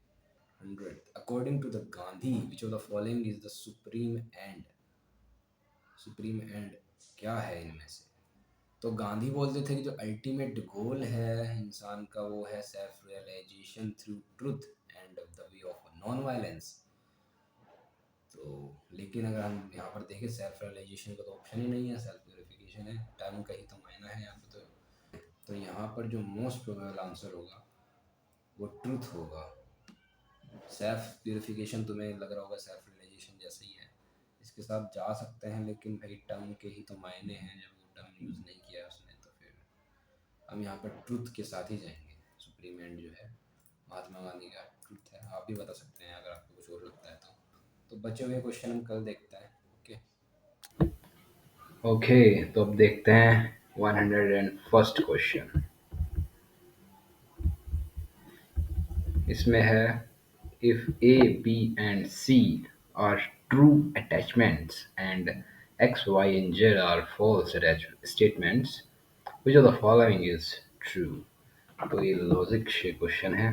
Speaker 1: 100 according to the Gandhi which of the following is the supreme end. Supreme end क्या है इनमें से। तो गांधी बोलते थे कि जो अल्टीमेट गोल है इंसान का वो है self realisation through truth and the way of non violence. तो लेकिन अगर हम यहाँ पर देखें सेल्फ रियलाइजेशन का तो ऑप्शन ही नहीं है, सेल्फ प्योरिफिकेशन है, टर्म का ही तो मायना है यहाँ पे। तो यहाँ पर जो मोस्ट प्रोबेबल आंसर होगा वो ट्रुथ होगा। सेल्फ प्योरिफिकेशन तुम्हें लग रहा होगा सेल्फ रियलाइजेशन जैसे ही है, इसके साथ जा सकते हैं, लेकिन भाई टर्म के ही तो मायने हैं, जब वो टर्म यूज़ नहीं किया है उसने, तो फिर हम यहाँ पर ट्रुथ के साथ ही जाएंगे। सुप्रीम एंड जो है महात्मा गांधी का ट्रुथ है, आप भी बता सकते हैं अगर आपको कुछ और लगता है तो बचे हुए क्वेश्चन हम कल देखते हैं। ओके ओके, तो अब देखते हैं 101st क्वेश्चन। इसमें है if A, B and C are true attachments and X, Y and Z are false statements, which of the following is true। तो ये लॉजिक से क्वेश्चन है,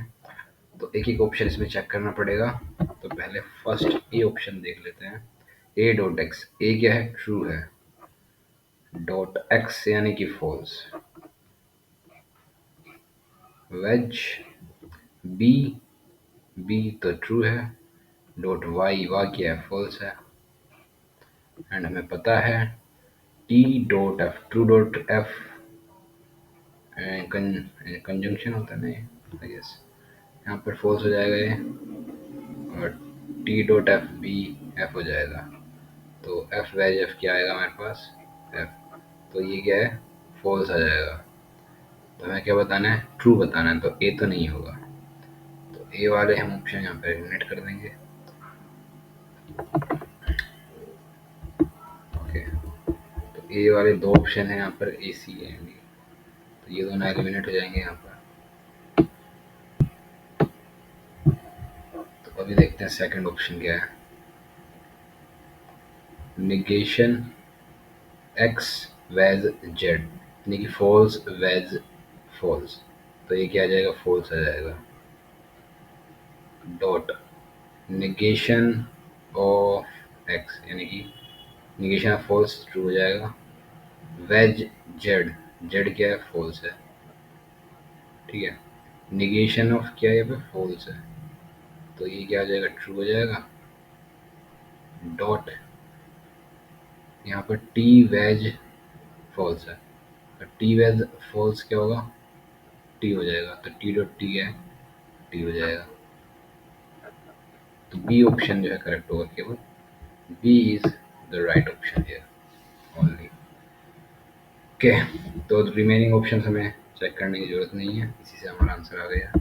Speaker 1: तो एक एक ऑप्शन इसमें चेक करना पड़ेगा। तो पहले फर्स्ट ए ऑप्शन देख लेते हैं। ए डॉट एक्स, ए क्या है, ट्रू है। डॉट एक्स यानी कि फॉल्स। वेज बी, बी तो ट्रू है। डॉट वाई, वाई क्या है, फॉल्स है। एंड हमें पता है T dot F, true dot F conjunction होता है ना आई गेस, यहाँ पर फॉल्स हो जाएगा ये। और टी डॉट एफ भी एफ हो जाएगा, तो एफ वैज एफ क्या आएगा हमारे पास, एफ, तो ये क्या है, फॉल्स आ जाएगा। तो हमें क्या बताना है, ट्रू बताना है, तो ए तो नहीं होगा, तो ए वाले हम ऑप्शन यहाँ पर एलिमिनेट कर देंगे। ओके, तो ए वाले दो ऑप्शन है यहाँ पर, ए सी एंड डी, तो ये दोनों एलिमिनेट हो जाएंगे यहाँ पर। तो अभी देखते हैं सेकंड ऑप्शन क्या है, निगेशन एक्स वैज जेड, यानी कि फॉल्स वैज फॉल्स, तो ये क्या आ जाएगा, फॉल्स आ जाएगा। डॉट निगेशन ऑफ एक्स, यानी कि निगेशन ऑफ फॉल्स ट्रू हो जाएगा। वेज जेड, जेड क्या है, फॉल्स है, ठीक है। निगेशन ऑफ क्या है, यहाँ पे फॉल्स है, तो ये क्या आ जाएगा, ट्रू हो जाएगा। डॉट यहाँ पर टी वेज फॉल्स है, टी वेज फॉल्स क्या होगा, टी हो जाएगा, तो टी डॉट टी है, टी हो जाएगा। तो बी ऑप्शन जो है करेक्ट होगा, केवल B is the right option here only. Okay, तो रिमेनिंग ऑप्शन हमें चेक करने की जरूरत नहीं है, इसी से हमारा आंसर आ गया।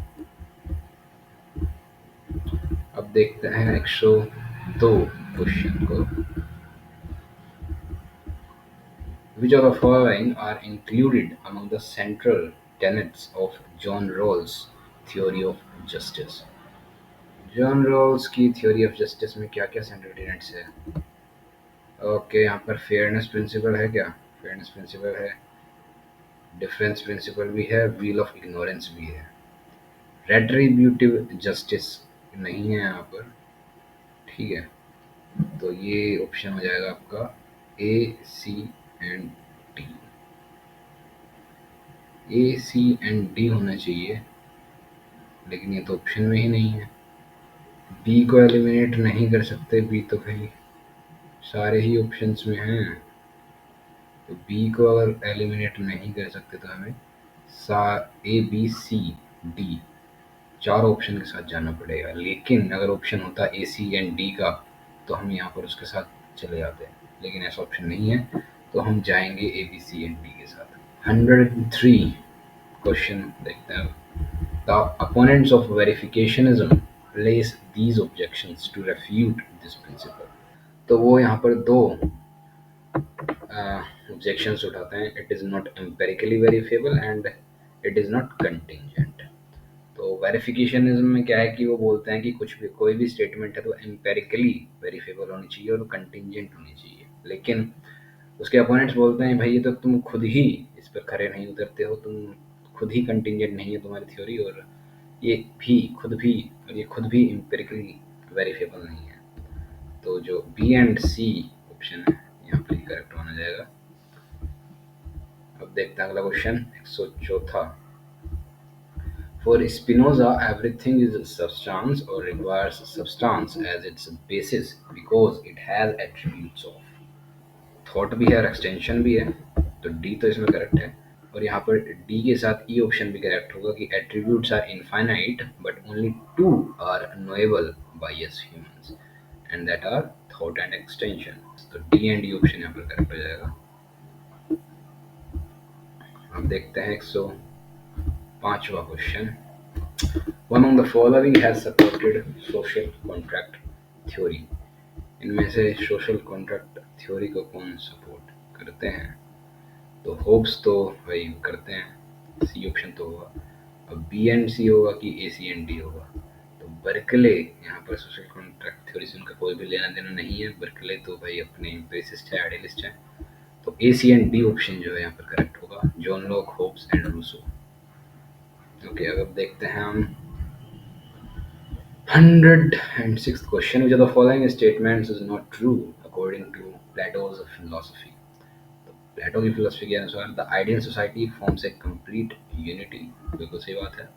Speaker 1: अब देखते हैं 102 क्वेश्चन को। Which of the following are included among the central tenets of John Rawls' theory of justice? John Rawls की थ्योरी ऑफ जस्टिस में क्या क्या सेंट्रल टेनेट्स है? ओके, यहाँ पर फेयरनेस प्रिंसिपल है क्या? फेयरनेस प्रिंसिपल है, डिफरेंस प्रिंसिपल भी है, व्हील ऑफ इग्नोरेंस भी है। रेट्रीब्यूटिव जस्टिस नहीं है यहाँ पर, ठीक है। तो ये ऑप्शन हो जाएगा आपका A, C and D. A, C and D होना चाहिए, लेकिन ये तो ऑप्शन में ही नहीं है। बी को एलिमिनेट नहीं कर सकते, बी तो भाई सारे ही ऑप्शंस में हैं। तो बी को अगर एलिमिनेट नहीं कर सकते तो हमें ए, बी, सी, डी चार ऑप्शन के साथ जाना पड़ेगा। लेकिन अगर ऑप्शन होता ए, सी एंड डी का तो हम यहाँ पर उसके साथ चले जाते हैं, लेकिन ऐसा ऑप्शन नहीं है, तो हम जाएंगे ए, बी, सी एंड डी के साथ। 103 क्वेश्चन देखते हैं। The opponents of verificationism place these objections to refute this principle. तो वो यहाँ पर दो ऑब्जेक्शंस उठाते हैं, it is not empirically verifiable and it is not contingent. तो वेरिफिकेशनिज्म में क्या है कि वो बोलते हैं कि कुछ भी कोई भी स्टेटमेंट है तो एम्पेरिकली वेरीफेबल होनी चाहिए और कंटिंजेंट होनी चाहिए। लेकिन उसके अपोनेंट्स बोलते हैं भाई ये तो तुम खुद ही इस पर खरे नहीं उतरते हो, तुम खुद ही कंटिंजेंट नहीं है तुम्हारी थ्योरी, और ये खुद भी एम्पेरिकली वेरीफेबल नहीं है। तो जो बी एंड सी ऑप्शन है यहाँ पर करेक्ट माना जाएगा। अब देखते हैं अगला question 104। For Spinoza, everything is substance or requires substance as its basis because it has attributes of। Thought भी है और एक्सटेंशन भी है, तो डी तो इसमें करेक्ट है। और यहाँ पर डी के साथ ई ऑप्शन भी करेक्ट होगा कि attributes are infinite but only two are knowable by us humans and that are thought and extension. तो डी एंड ई ऑप्शन यहाँ पर करेक्ट हो जाएगा। अब देखते हैं 105वां question. One of the following has supported social contract theory। इनमें से सोशल कॉन्ट्रैक्ट थ्योरी को कौन सपोर्ट करते हैं? तो होप्स तो भाई करते हैं, सी ऑप्शन तो होगा। अब बी एंड सी होगा कि ए, सी एंड डी होगा? तो बर्कले यहाँ पर सोशल कॉन्ट्रैक्ट थ्योरी से उनका कोई भी लेना देना नहीं है। बर्कले तो भाई अपने एम्पिरिसिस्ट है, आइडियलिस्ट है। तो A, C and D option जो है यहाँ पर करेक्ट होगा, John Locke, Hobbes and Rousseau. Okay, अब देखते हैं हम 106th question। Which of the following statements is not true according to Plato's philosophy? तो प्लेटो की फिलोसफी के अनुसार the ideal society forms a complete unity, बिल्कुल सही बात है।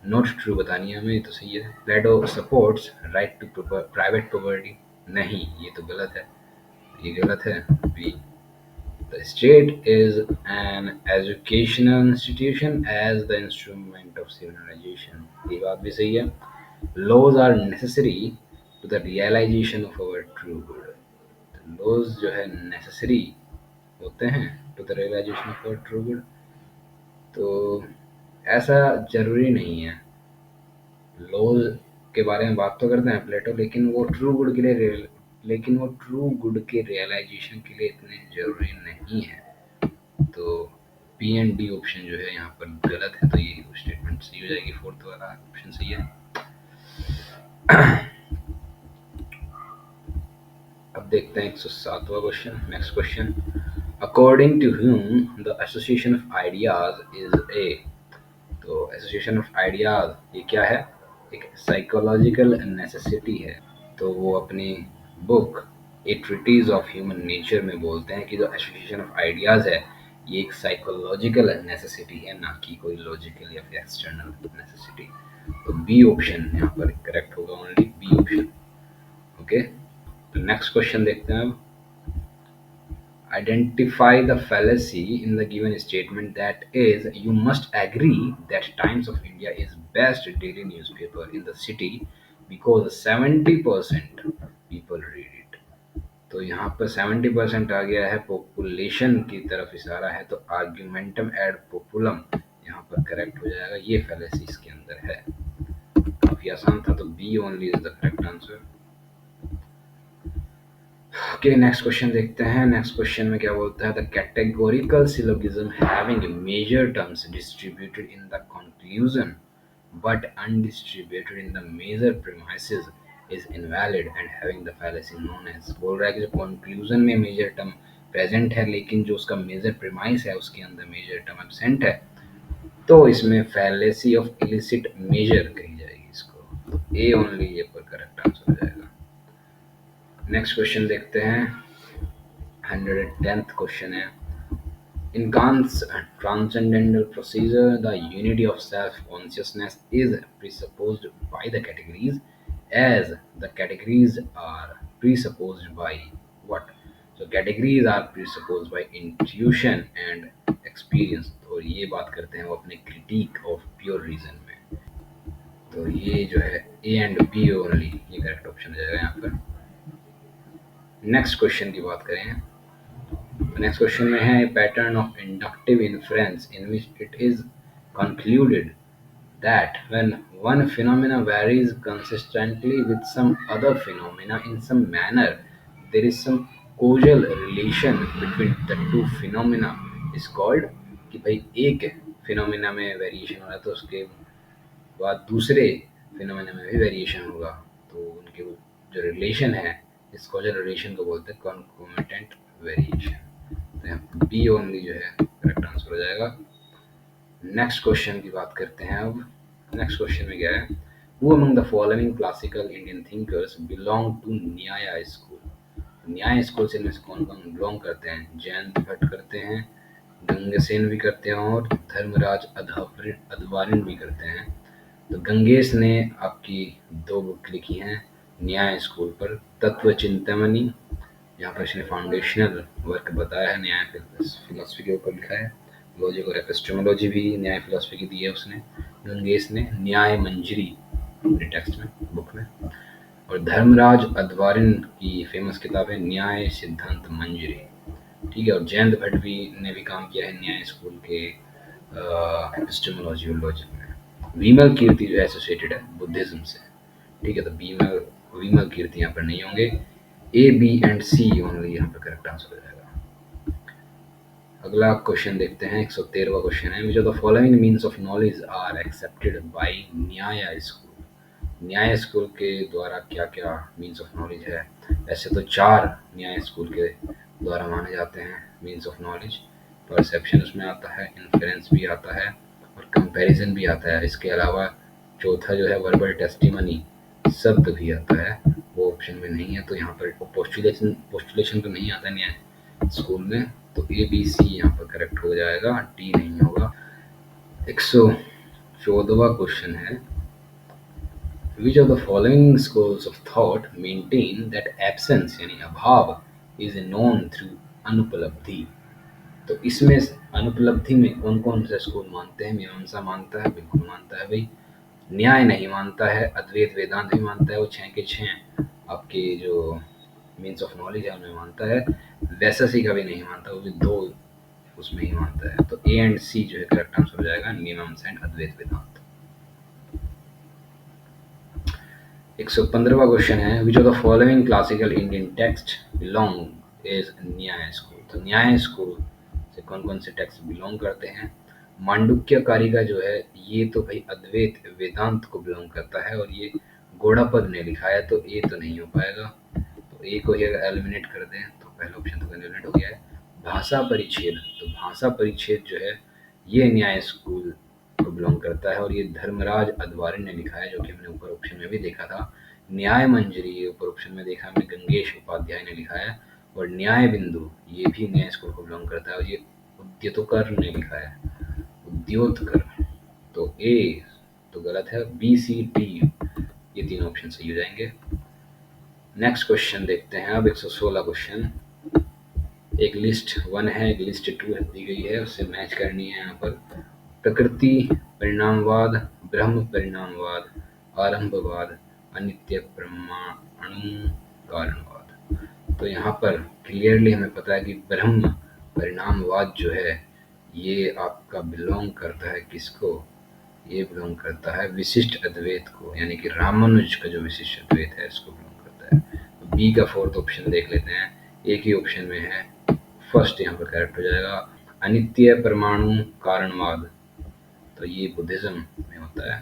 Speaker 1: नॉट ट्रू बतानी है हमें, तो सही है। Plato supports right to private property, नहीं ये तो गलत है, ये गलत है। B the state is an educational institution as the instrument of civilisation, ये बात भी सही है। Laws are necessary to the realization of our true good। तो laws जो है necessary होते हैं to the realization of our true good। तो ऐसा जरूरी नहीं है। laws के बारे में बात तो करते हैं प्लेटो, लेकिन वो ट्रू गुड के रियलाइजेशन के लिए इतने जरूरी नहीं है। तो पी एंड डी ऑप्शन जो है यहाँ पर गलत है, तो ये स्टेटमेंट सही हो जाएगी, फोर्थ वाला ऑप्शन सही है। अब देखते हैं 107वां question. Next question, according to whom the association of ideas is A. तो एसोसिएशन ऑफ आइडियाज ये क्या है? एक साइकोलॉजिकल नेसेसिटी है। तो वो अपनी book a treatise of human nature में बोलते हैं कि जो एसोसिएशन ऑफ आइडियाज है ये एक साइकोलॉजिकल नेसेसिटी है, ना कि कोई लॉजिकल या फिर एक्सटर्नल नेसेसिटी। तो बी ऑप्शन यहाँ पर करेक्ट होगा, ओनली बी ऑप्शन। ओके, तो नेक्स्ट क्वेश्चन देखते हैं अब। Identify the fallacy in the given statement, that is, you must agree that Times of India is best daily newspaper in the city because 70% people read it. तो यहाँ पर 70% आ गया है, population की तरफ इशारा है, तो आर्ग्यूमेंटम एड पॉपुलम यहाँ पर करेक्ट हो जाएगा। ये फैलेसी इसके अंदर है। काफी आसान था, तो B only is the correct answer. Okay, next question देखते हैं। नेक्स्ट क्वेश्चन में क्या बोलता है, the categorical syllogism having major terms distributed in the conclusion but undistributed in the major premises is invalid and having the fallacy known as। बोल रहा है कि जो कंक्लूजन में मेजर टर्म प्रेजेंट है लेकिन जो उसका मेजर प्रीमाइस है उसके अंदर मेजर टर्म एब्सेंट है, तो इसमें फैलेसी ऑफ इलिसिट मेजर कही जाएगी इसको। तो ए ओनली ये पर करेक्ट आंसर हो जाएगा। नेक्स्ट क्वेश्चन देखते हैं। 110th क्वेश्चन है, in Kant's transcendental procedure, the unity of self-consciousness is presupposed by the categories, as the categories are presupposed by what? So categories are presupposed by intuition and experience। तो ये बात करते हैं वो अपने critique of pure reason में। तो ये जो है A and B ओनली ये करेक्ट ऑप्शन हो जाएगा यहाँ पर। नेक्स्ट क्वेश्चन की बात करें, नेक्स्ट क्वेश्चन में है, pattern of inductive inference in which it is concluded that when one phenomena varies consistently with some other phenomena in some manner, there is some causal relation between the two phenomena is called, कि भाई एक phenomena में variation हो रहा है तो उसके बाद दूसरे फिनोमिना में भी वेरिएशन होगा, तो उनके जो रिलेशन है इस कॉजल रिलेशन को बोलते हैं कॉन्कोमिटेंट वेरिएशन। तो बी ओनली जो है करेक्ट आंसर हो जाएगा। नेक्स्ट क्वेश्चन की बात करते हैं अब। नेक्स्ट क्वेश्चन में क्या है, who among the following classical Indian thinkers belong to Nyaya school. Nyaya school से इनमें से कौन कौन बिलोंग करते हैं? जयंत भट्ट करते हैं, गंगसेन भी करते हैं और धर्मराज अधवारिन भी करते हैं। तो गंगेश ने आपकी 2 बुक लिखी हैं न्याय स्कूल पर, तत्व चिंतामणि, यहाँ पर इसने फाउंडेशनल वर्क बताया है, न्याय फिलोसफी के ऊपर लिखा है, लॉजिक और एपिस्टेमोलॉजी भी न्याय फिलोसफी की दी है उसने। गंगेश ने न्याय मंजरी अपने टेक्स्ट में, बुक में, और धर्मराज अधवारिन की फेमस किताब है न्याय सिद्धांत मंजरी, ठीक है। और जयंत भट्ट भी ने भी काम किया है न्याय स्कूल के एपिस्टेमोलॉजी और लॉजिक में। विमल कीर्ति जो एसोसिएटेड है बुद्धिज्म से, ठीक है, तो विमल कीर्ति यहाँ पर नहीं होंगे। A B and C only यहाँ पर करेक्ट आंसर हो जाएगा। अगला क्वेश्चन देखते हैं। 113वां क्वेश्चन है, which of the following means of knowledge are accepted by Nyaya school. Nyaya school के द्वारा क्या क्या मीन्स ऑफ नॉलेज है? ऐसे तो 4 न्याय स्कूल के द्वारा माने जाते हैं मीन्स ऑफ नॉलेज। परसेप्शन उसमें आता है, इन्फरेंस भी आता है और कंपैरिजन भी आता है। इसके अलावा चौथा जो है वर्बल टेस्टिमनी शब्द भी आता है, वो ऑप्शन में नहीं है, तो यहाँ पर पोस्टुलेशन तो नहीं आता न्याय स्कूल में, तो ए बी सी यहाँ पर करेक्ट हो जाएगा, डी नहीं होगा। 114वां क्वेश्चन है, which of the following schools of thought maintain that absence यानी अभाव इज नोन थ्रू अनुपलब्धि। तो इसमें अनुपलब्धि में कौन कौन से स्कूल मानते हैं? मीमांसा मानता है, बिल्कुल मानता है भाई। न्याय नहीं मानता है, अद्वैत वेदांत भी मानता है, वो 6 के 6 आपके जो मीन्स ऑफ नॉलेज है उनमें मानता है। वैशेषिक का भी नहीं मानता, वो भी 2 उसमें ही मानता है। तो ए एंड सी जो है करेक्ट आंसर हो जाएगा, मीमांसा एंड अद्वैत वेदांत। 115वां क्वेश्चन है, which of the following classical Indian text belong is न्याय स्कूल। तो न्याय स्कूल से कौन कौन से टेक्स्ट बिलोंग करते हैं? मांडुक्य कारिका जो है ये तो भाई अद्वैत वेदांत को बिलोंग करता है, और ये गौड़ापद ने लिखा है, तो ए तो नहीं हो पाएगा। तो ए को ही अगर एलिमिनेट कर दें तो पहला ऑप्शन तो एलिमिनेट हो गया है। भाषा परिच्छेद, तो भाषा परिच्छेद जो है ये न्याय स्कूल को बिलोंग करता है, और ये धर्मराज अधवारिन ने लिखा है, जो कि हमने ऊपर ऑप्शन में भी देखा था। न्याय मंजरी ऊपर ऑप्शन में देखा हमने, गंगेश उपाध्याय ने लिखा है, और न्याय बिंदु ये भी न्याय स्कूल को बिलोंग करता है, और ये उद्योतकर ने लिखा है, उद्योतकर। तो ए तो गलत है, बी सी डी ये 3 ऑप्शन सही हो जाएंगे। नेक्स्ट क्वेश्चन देखते हैं अब 116 क्वेश्चन, एक लिस्ट 1 है, एक लिस्ट 2 दी गई है, उससे मैच करनी है यहाँ पर। प्रकृति परिणामवाद, ब्रह्म परिणामवाद, आरंभवाद, अनित्य परमाणु कारणवाद। तो यहाँ पर क्लियरली हमें पता है कि ब्रह्म परिणामवाद जो है ये आपका बिलोंग करता है किसको? ये बिलोंग करता है विशिष्ट अद्वैत को, यानी कि रामानुज का जो विशिष्ट अद्वैत है इसको बिलोंग करता है। तो बी का फोर्थ ऑप्शन देख लेते हैं, एक ही ऑप्शन में है, फर्स्ट यहाँ पर करेक्ट हो जाएगा अनित्य परमाणु कारणवाद। तो ये बुद्धिज्म में होता है,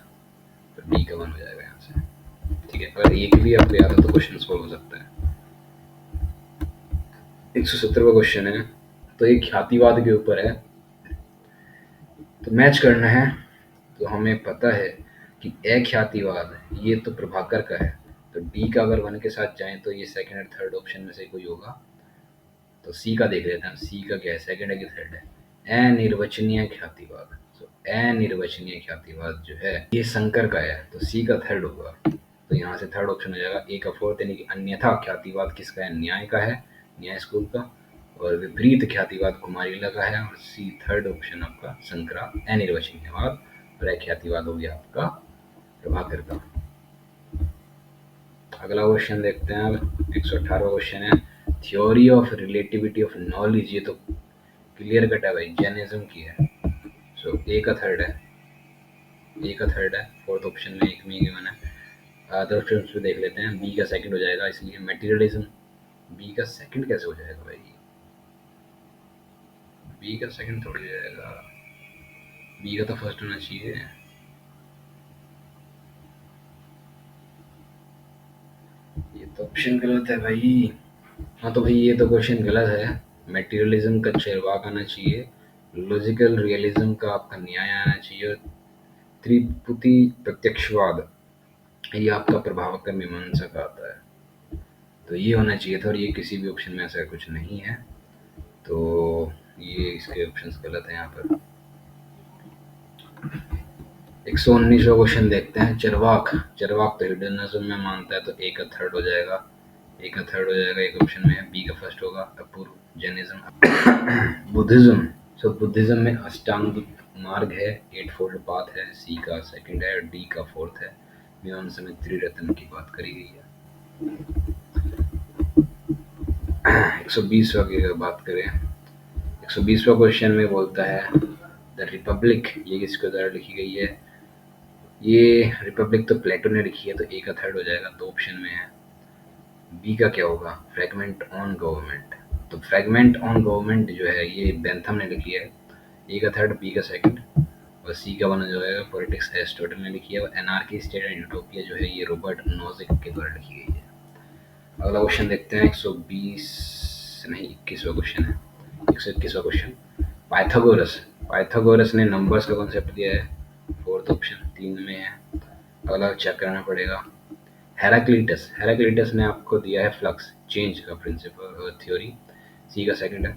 Speaker 1: तो डी का 1 हो जाएगा यहाँ से। ठीक है, अगर एक भी आपको याद है तो क्वेश्चन सॉल्व हो सकता है। 170वां क्वेश्चन है, तो ये ख्यातिवाद के ऊपर है, तो मैच करना है। तो हमें पता है कि अख्यातिवाद ये तो प्रभाकर का है, तो डी का अगर 1 के साथ जाएं तो ये सेकंड और थर्ड ऑप्शन में से कोई होगा। तो सी का देख लेते हैं, सी का क्या है, सेकंड है कि थर्ड है? अनिर्वचनीय ख्यातिवाद। तो अनिर्वचनीय ख्यातिवाद जो है ये शंकर का है, तो सी का थर्ड होगा। तो यहाँ से थर्ड ऑप्शन हो जाएगा ए का फोर्थ, यानी कि अन्यथा ख्यातिवाद किसका है? न्याय का है, न्याय स्कूल का। और विपरीत ख्यातिवाद कुमारिला का है, और सी थर्ड ऑप्शन आपका शंकरा अनिर्वचनीयवाद, और अख्यातिवाद हो गया आपका प्रभाकर का। अगला क्वेश्चन देखते हैं अब, 118वां क्वेश्चन है, theory of relativity of knowledge. ये तो क्लियर कट है भाई, जैनिज्म की है। सो ए का थर्ड है, ए का थर्ड है, फोर्थ ऑप्शन में एक में गिवन है। अदर ऑप्शन पे देख लेते हैं, बी का सेकंड हो जाएगा, इसलिए मटेरियलिज्म। बी का सेकंड कैसे हो जाएगा भाई? बी का सेकंड थोड़ी हो जाएगा, बी का तो फर्स्ट होना चाहिए। ये तो ऑप्शन गलत है भाई। हाँ तो भाई ये तो क्वेश्चन गलत है। मटेरियलिज्म का चरवाक आना चाहिए, लॉजिकल रियलिज्म का आपका न्याय आना चाहिए, और त्रिपुटी प्रत्यक्षवाद ये आपका प्रभावक मीमांसा का आता है। तो ये होना चाहिए था, और ये किसी भी ऑप्शन में ऐसा कुछ नहीं है, तो ये इसके ऑप्शंस गलत है यहाँ पर। 119वां क्वेश्चन देखते हैं, चरवाक। चरवाक तो हिडनिज्म में मानता है, तो ए का थर्ड हो जाएगा, ए का थर्ड हो जाएगा, एक ऑप्शन में है, बी का फर्स्ट होगा अपूर्व जैनिज्म। बुद्धिज्म, सो बुद्धिज्म में अष्टांग मार्ग है, 8 फोल्ड पाथ है, सी का सेकंड है, और डी का फोर्थ है। मीमांसा में त्रिरत्न की बात करी गई है। 120वां की बात करें, 120वां क्वेश्चन में बोलता है द रिपब्लिक, ये किसके द्वारा लिखी गई है? ये रिपब्लिक तो प्लेटो ने लिखी है, तो ए का थर्ड हो जाएगा, दो ऑप्शन में है। बी का क्या होगा? Fragment on government. तो फ्रैगमेंट ऑन गवर्नमेंट जो है ये बेंथम ने लिखी है, ए का थर्ड, बी का सेकंड, और सी का 1 जो है पॉलिटिक्स एरिस्टोटल ने लिखी है, और एनार्की स्टेट एंड यूटोपिया जो है ये रॉबर्ट नोजिक के द्वारा लिखी गई है। अगला क्वेश्चन देखते हैं, 120 नहीं 21वां क्वेश्चन है, 121वां क्वेश्चन, पाइथागोरस। पाइथागोरस ने नंबर्स का कॉन्सेप्ट दिया है, फोर्थ ऑप्शन 3 में है, अगला चेक करना पड़ेगा। हेराक्लिटस, हेराक्लिटस ने आपको दिया है फ्लक्स चेंज का प्रिंसिपल थ्योरी, सी का सेकंड है,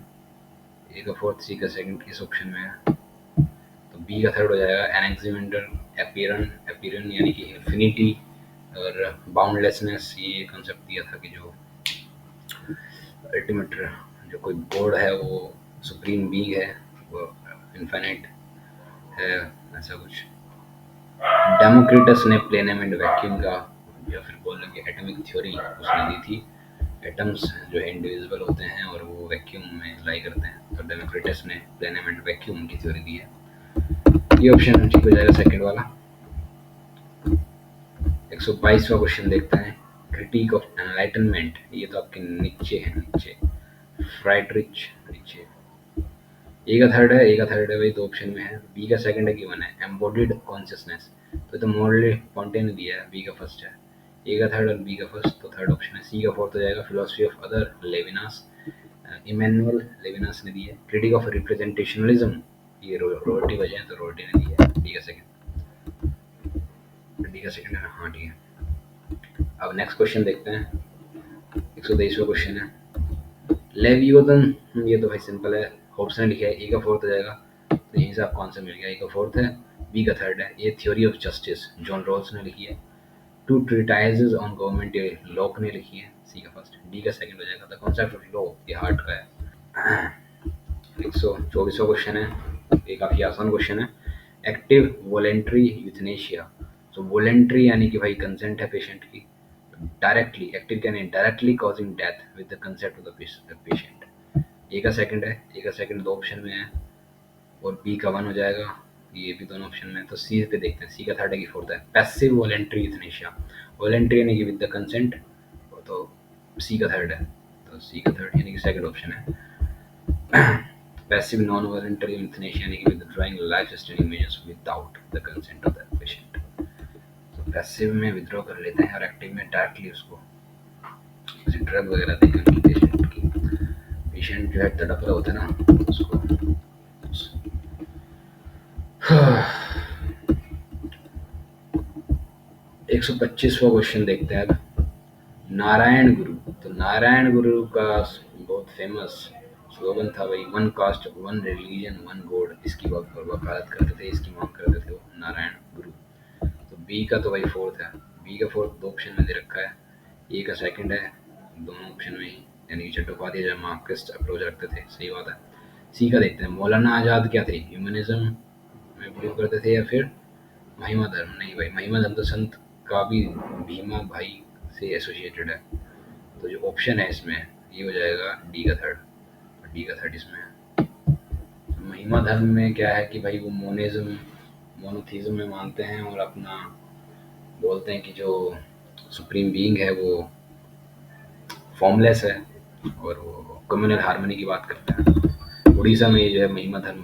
Speaker 1: ए का फोर्थ, सी का सेकंड इस ऑप्शन में है, तो बी का थर्ड हो जाएगा। एनेक्सिमेंडर एपिरन, एपिरन यानी कि इन्फिनिटी और बाउंडलेसनेस, ये कॉन्सेप्ट दिया था कि जो अल्टीमेट जो कोई गॉड है वो सुप्रीम बीइंग है, वो इनफाइनाइट है, ऐसा कुछ। डेमोक्रिटस ने प्लेनम एंड वैक्यूम का, या फिर बोल रहे कि एटॉमिक थ्योरी उसने दी थी। एटम्स जो है इंडिविजुअल होते हैं और वो वैक्यूम में लाई करते हैं, तो डेमोक्रिटस ने प्लेनम एंड वैक्यूम की थ्योरी दी है, ये ऑप्शन ठीक हो जाएगा सेकंड वाला। 122वां क्वेश्चन देखते हैं, क्रिटिक ऑफ एनलाइटनमेंट। ये तो आपके नीचे है, नीचे फ्राइडरिच नीचे। ए का थर्ड है, ए का थर्ड है भाई, दो ऑप्शन में है, बी का सेकंड है गिवन है, एम्बॉडीड कॉन्शियसनेस, तो मोरली पॉन्टे ने दिया है, बी का फर्स्ट है, ए का थर्ड और बी का फर्स्ट, तो थर्ड ऑप्शन है, सी का फोर्थ हो जाएगा, फिलोसफी ऑफ अदर लेविनास, इमैनुअल लेविनास ने दी है, क्रिटिक ऑफ रिप्रेजेंटेशनलिज्म, ये रोटी वजह है, तो रोटी ने दी है, डी का सेकंड, डी का सेकंड है, हाँ ठीक है। अब नेक्स्ट क्वेश्चन देखते हैं, 123वां क्वेश्चन है, लेवियोथन, ये तो भाई सिंपल है, होप्स ने लिखा है, ए का फोर्थ हो जाएगा, तो यहीं से आपको आंसर मिल गया, ए का फोर्थ है, बी का थर्ड है, ये theory of justice John Rawls ने लिखी है, two treatises on government Locke ने लिखी है, सी का फर्स्ट, डी का सेकंड हो जाएगा, द कॉन्सेप्ट ऑफ लॉ ये हार्ट का है। 24वां क्वेश्चन है, ये काफ़ी आसान क्वेश्चन है। एक्टिव वॉलेंट्री यूथनेशिया, तो वॉलेंट्री यानी कि भाई कंसेंट है पेशेंट की, डायरेक्टली एक्टिव क्या नहीं, directly causing death with the consent of the patient. A का सेकंड है, ए का सेकंड दो ऑप्शन में है और बी का वन हो जाएगा, ये भी दोनों ऑप्शन में है। तो सी पे देखते हैं, सी का थर्ड है कि फोर्थ है। पैसिव वॉलेंट्री यूथनेशिया, वॉलेंट्री यानी कि विद द कंसेंट, तो सी का थर्ड है, तो सी का थर्ड यानी कि सेकंड ऑप्शन है। पैसिव नॉन वॉलेंटरी यूथनेशिया यानी कि withdrawing life sustaining measures without the consent of the patient. तो पैसिव में विथड्रॉ कर लेते हैं और एक्टिव में डायरेक्टली उसको ड्रग वगैरह देकर पेशेंट जो है तड़प रहा होता है ना उसको। 125वां क्वेश्चन देखते हैं अब। नारायण गुरु, तो नारायण गुरु का बहुत फेमस स्लोगन था भाई, one cast one religion one God, इसकी वकालत करते थे, इसकी मांग करते थे वो नारायण गुरु। तो बी का तो भाई फोर्थ है, बी का फोर्थ दो ऑप्शन में दे रखा है, ए का सेकंड है दोनों ऑप्शन में ही, यानी कि चट्टोपाध्याय जब मार्क्सिस्ट अप्रोच रखते थे, सही बात है। सी का देखते हैं, मौलाना आज़ाद क्या थे, ह्यूमनिज्म में बिलीव करते थे या फिर महिमा धर्म? नहीं भाई, महिमा धर्म तो संत का भी भीमा भाई से एसोसिएटेड है, तो जो ऑप्शन है इसमें ये हो जाएगा डी का थर्ड, डी का थर्ड इसमें है। तो महिमा धर्म में क्या है कि भाई वो मोनिज्म मोनोथीज्म में मानते हैं और अपना बोलते हैं कि जो सुप्रीम बीइंग है वो फॉर्मलेस है और वो कम्युनल हार्मनी की बात करते हैं। उड़ीसा में ये जो है महिमा धर्म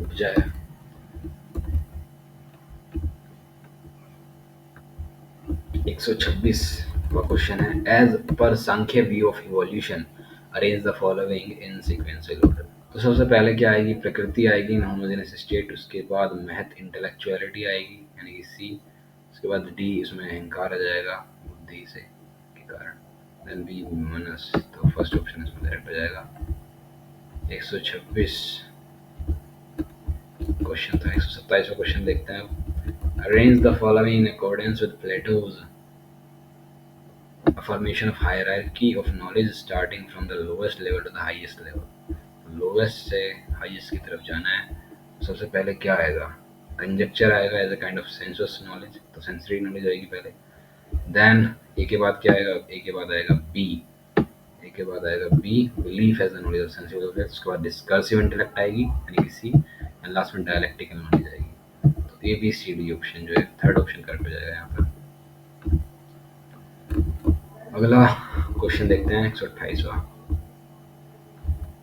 Speaker 1: उपजा है। एक 126 का क्वेश्चन है, एज पर Samkhya view of evolution arrange the following in sequential order. तो सबसे पहले क्या आएगी, प्रकृति आएगी, इनहोमोजेनस स्टेट, उसके बाद महत इंटेलेक्चुअलिटी आएगी यानी कि सी, उसके बाद डी इसमें अहंकार आ जाएगा बुद्धि से के कारण, देन बी मनस, तो फर्स्ट ऑप्शन इसमें डायरेक्ट हो जाएगा। 126 क्वेश्चन था। 127वां क्वेश्चन देखते हैं अब। Arrange the following in accordance with Plato's affirmation of hierarchy of knowledge starting from the lowest level to the highest level। Lowest से हाईएस्ट की तरफ जाना है, तो सबसे पहले क्या आएगा, कंजक्चर आएगा as a kind of sensuous knowledge, तो सेंसरी नॉलेज आएगी पहले, देन ए के बाद क्या आएगा, ए के बाद आएगा बी, ए के बाद आएगा B belief as the knowledge of sensory knowledge, उसके बाद डिस्कर्सिव इंटेलेक्ट आएगी यानी कि सी, एंड लास्ट में डायलेक्टिकल नॉलेज आएगी। तो A B C D option जो है थर्ड ऑप्शन करेक्ट हो जाएगा यहाँ पर। अगला क्वेश्चन देखते हैं 128वां।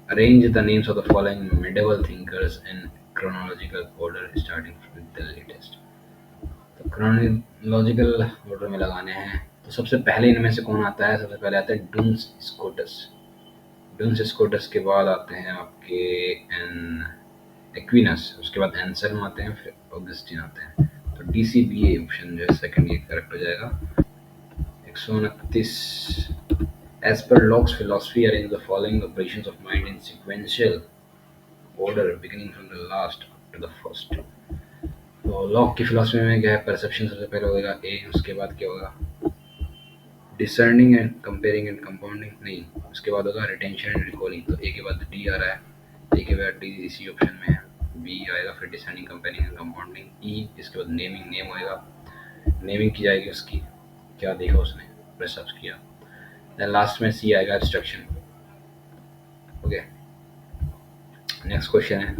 Speaker 1: Arrange the names of the following medieval thinkers in chronological order starting with the latest। तो chronological order में लगाने हैं, तो सबसे पहले इनमें से कौन आता है, सबसे पहले आता है डुन्स स्कॉटस, डुन्स स्कॉटस के बाद आते हैं आपके एक्विनस, उसके बाद एंसल्म आते हैं, फिर ऑगस्टिन आते हैं। तो D C B A option जो है सेकंड ये करेक्ट हो जाएगा। 129 As per Locke's philosophy, arrange the following operations of mind in sequential order, beginning from the last to the first। तो लॉक की फिलोसफी में क्या है, परसेप्शन सबसे पहले होगा ए, उसके बाद क्या होगा discerning and comparing and compounding, नहीं, उसके बाद होगा रिटेंशन एंड रिकॉलिंग। तो ए के बाद डी आ रहा है, ए के बाद डी इसी ऑप्शन में है, बी आएगा, फिर डिसर्निंग कंपेयरिंग एंड कंपाउंडिंग, ई, इसके बाद नेमिंग, नेम होएगा, नेमिंग की जाएगी उसकी, क्या देखा उसने, प्रेसअप्स किया, देन लास्ट में सी आएगा इंस्ट्रक्शन। ओके, नेक्स्ट क्वेश्चन है,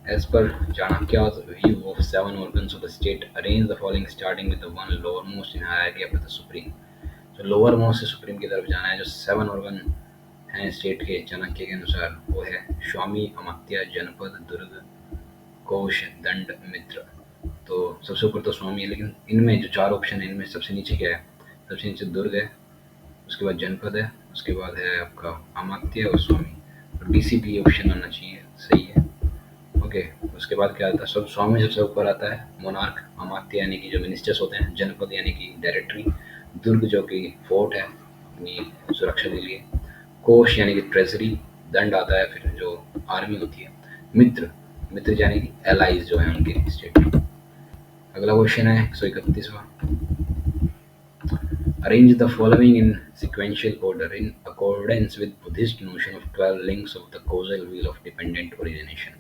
Speaker 1: एज पर चाणक्य's view of 7 organs of the state, arrange the following starting with the one lowermost in hierarchy up to the supreme। तो लोअर मोस्ट से सुप्रीम की तरफ जाना है, जो 7 ऑर्गन हैं स्टेट के चाणक्य के अनुसार, वो है स्वामी, अमात्य, जनपद, दुर्ग, कोश, दंड, मित्र। तो सबसे ऊपर तो स्वामी है, लेकिन इनमें जो 4 ऑप्शन है इनमें सबसे नीचे क्या है, सबसे नीचे दुर्ग है, उसके बाद जनपद है, उसके बाद है आपका अमात्य और स्वामी, तो डी सी बी ऑप्शन होना चाहिए, सही है। ओके, उसके बाद क्या आता है, सब स्वामी सबसे ऊपर आता है, मोनार्क, अमात्य यानी कि जो मिनिस्टर्स होते हैं, जनपद यानी कि डायरेक्टरी, दुर्ग जो कि फोर्ट है अपनी सुरक्षा के लिए, कोश यानी कि ट्रेजरी, दंड आता है फिर जो आर्मी होती है, मित्र, मित्र यानी कि एलाइज जो है उनके स्टेट में। अगला क्वेश्चन है 131वां। Arrange the following in sequential order in accordance with Buddhist notion of 12 links of the causal wheel of dependent origination.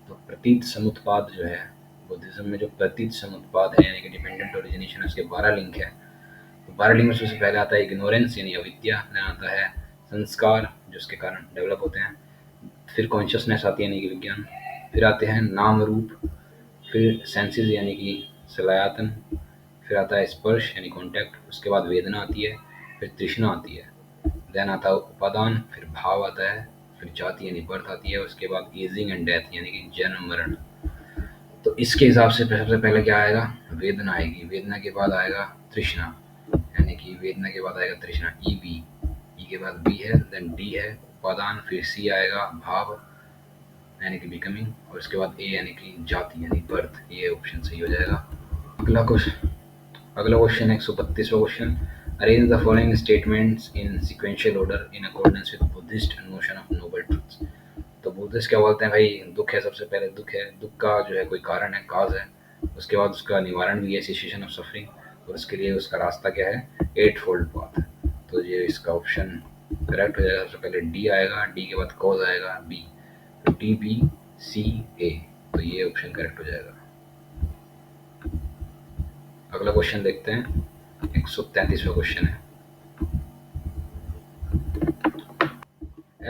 Speaker 1: तो प्रतीत समुत्पाद जो है, बुद्धिज्म में जो प्रतीत समुत्पाद है यानी कि डिपेंडेंट ओरिजिनेशन है, उसके 12 लिंक है। तो 12 लिंक में सबसे पहले आता है इग्नोरेंस यानी अविद्या, फिर आता है संस्कार जो उसके कारण डेवलप होते हैं, फिर कॉन्शियसनेस आती है यानी कि विज्ञान, फिर आते हैं नाम रूप, फिर सेंसेस यानी कि सलायतन, फिर आता है स्पर्श यानी कॉन्टैक्ट, उसके बाद वेदना आती है, फिर तृष्णा आती है, देन आता है उपादान, फिर भाव आता है, फिर जाति यानी बर्थ आती है, उसके बाद एजिंग एंड डेथ यानी कि जन्म मरण। तो इसके हिसाब से सबसे पहले क्या आएगा, वेदना आएगी, वेदना के बाद आएगा तृष्णा यानी कि वेदना के बाद आएगा तृष्णा, ई बी, ई के बाद बी है, देन डी है उपादान, फिर सी आएगा भाव यानी कि बिकमिंग, और उसके बाद ए यानी कि जाति यानी बर्थ। ये ऑप्शन सही हो जाएगा। अगला क्वेश्चन है 132वां question. Arrange the following statements in sequential order in accordance with Buddhist notion of noble truths. तो बुद्धिस्ट क्या बोलते हैं भाई, दुख है, सबसे पहले दुख है, दुख का जो है कोई कारण है, काज है, उसके बाद उसका निवारण भी है, सेसेशन ऑफ सफरिंग, और उसके लिए उसका रास्ता क्या है, एट फोल्ड पाथ। तो ये इसका ऑप्शन करेक्ट हो जाएगा। सबसे पहले डी आएगा, डी के बाद कॉज आएगा बी, डी बी सी ए, तो ये ऑप्शन करेक्ट हो जाएगा। अगला क्वेश्चन देखते हैं, 133वां क्वेश्चन है।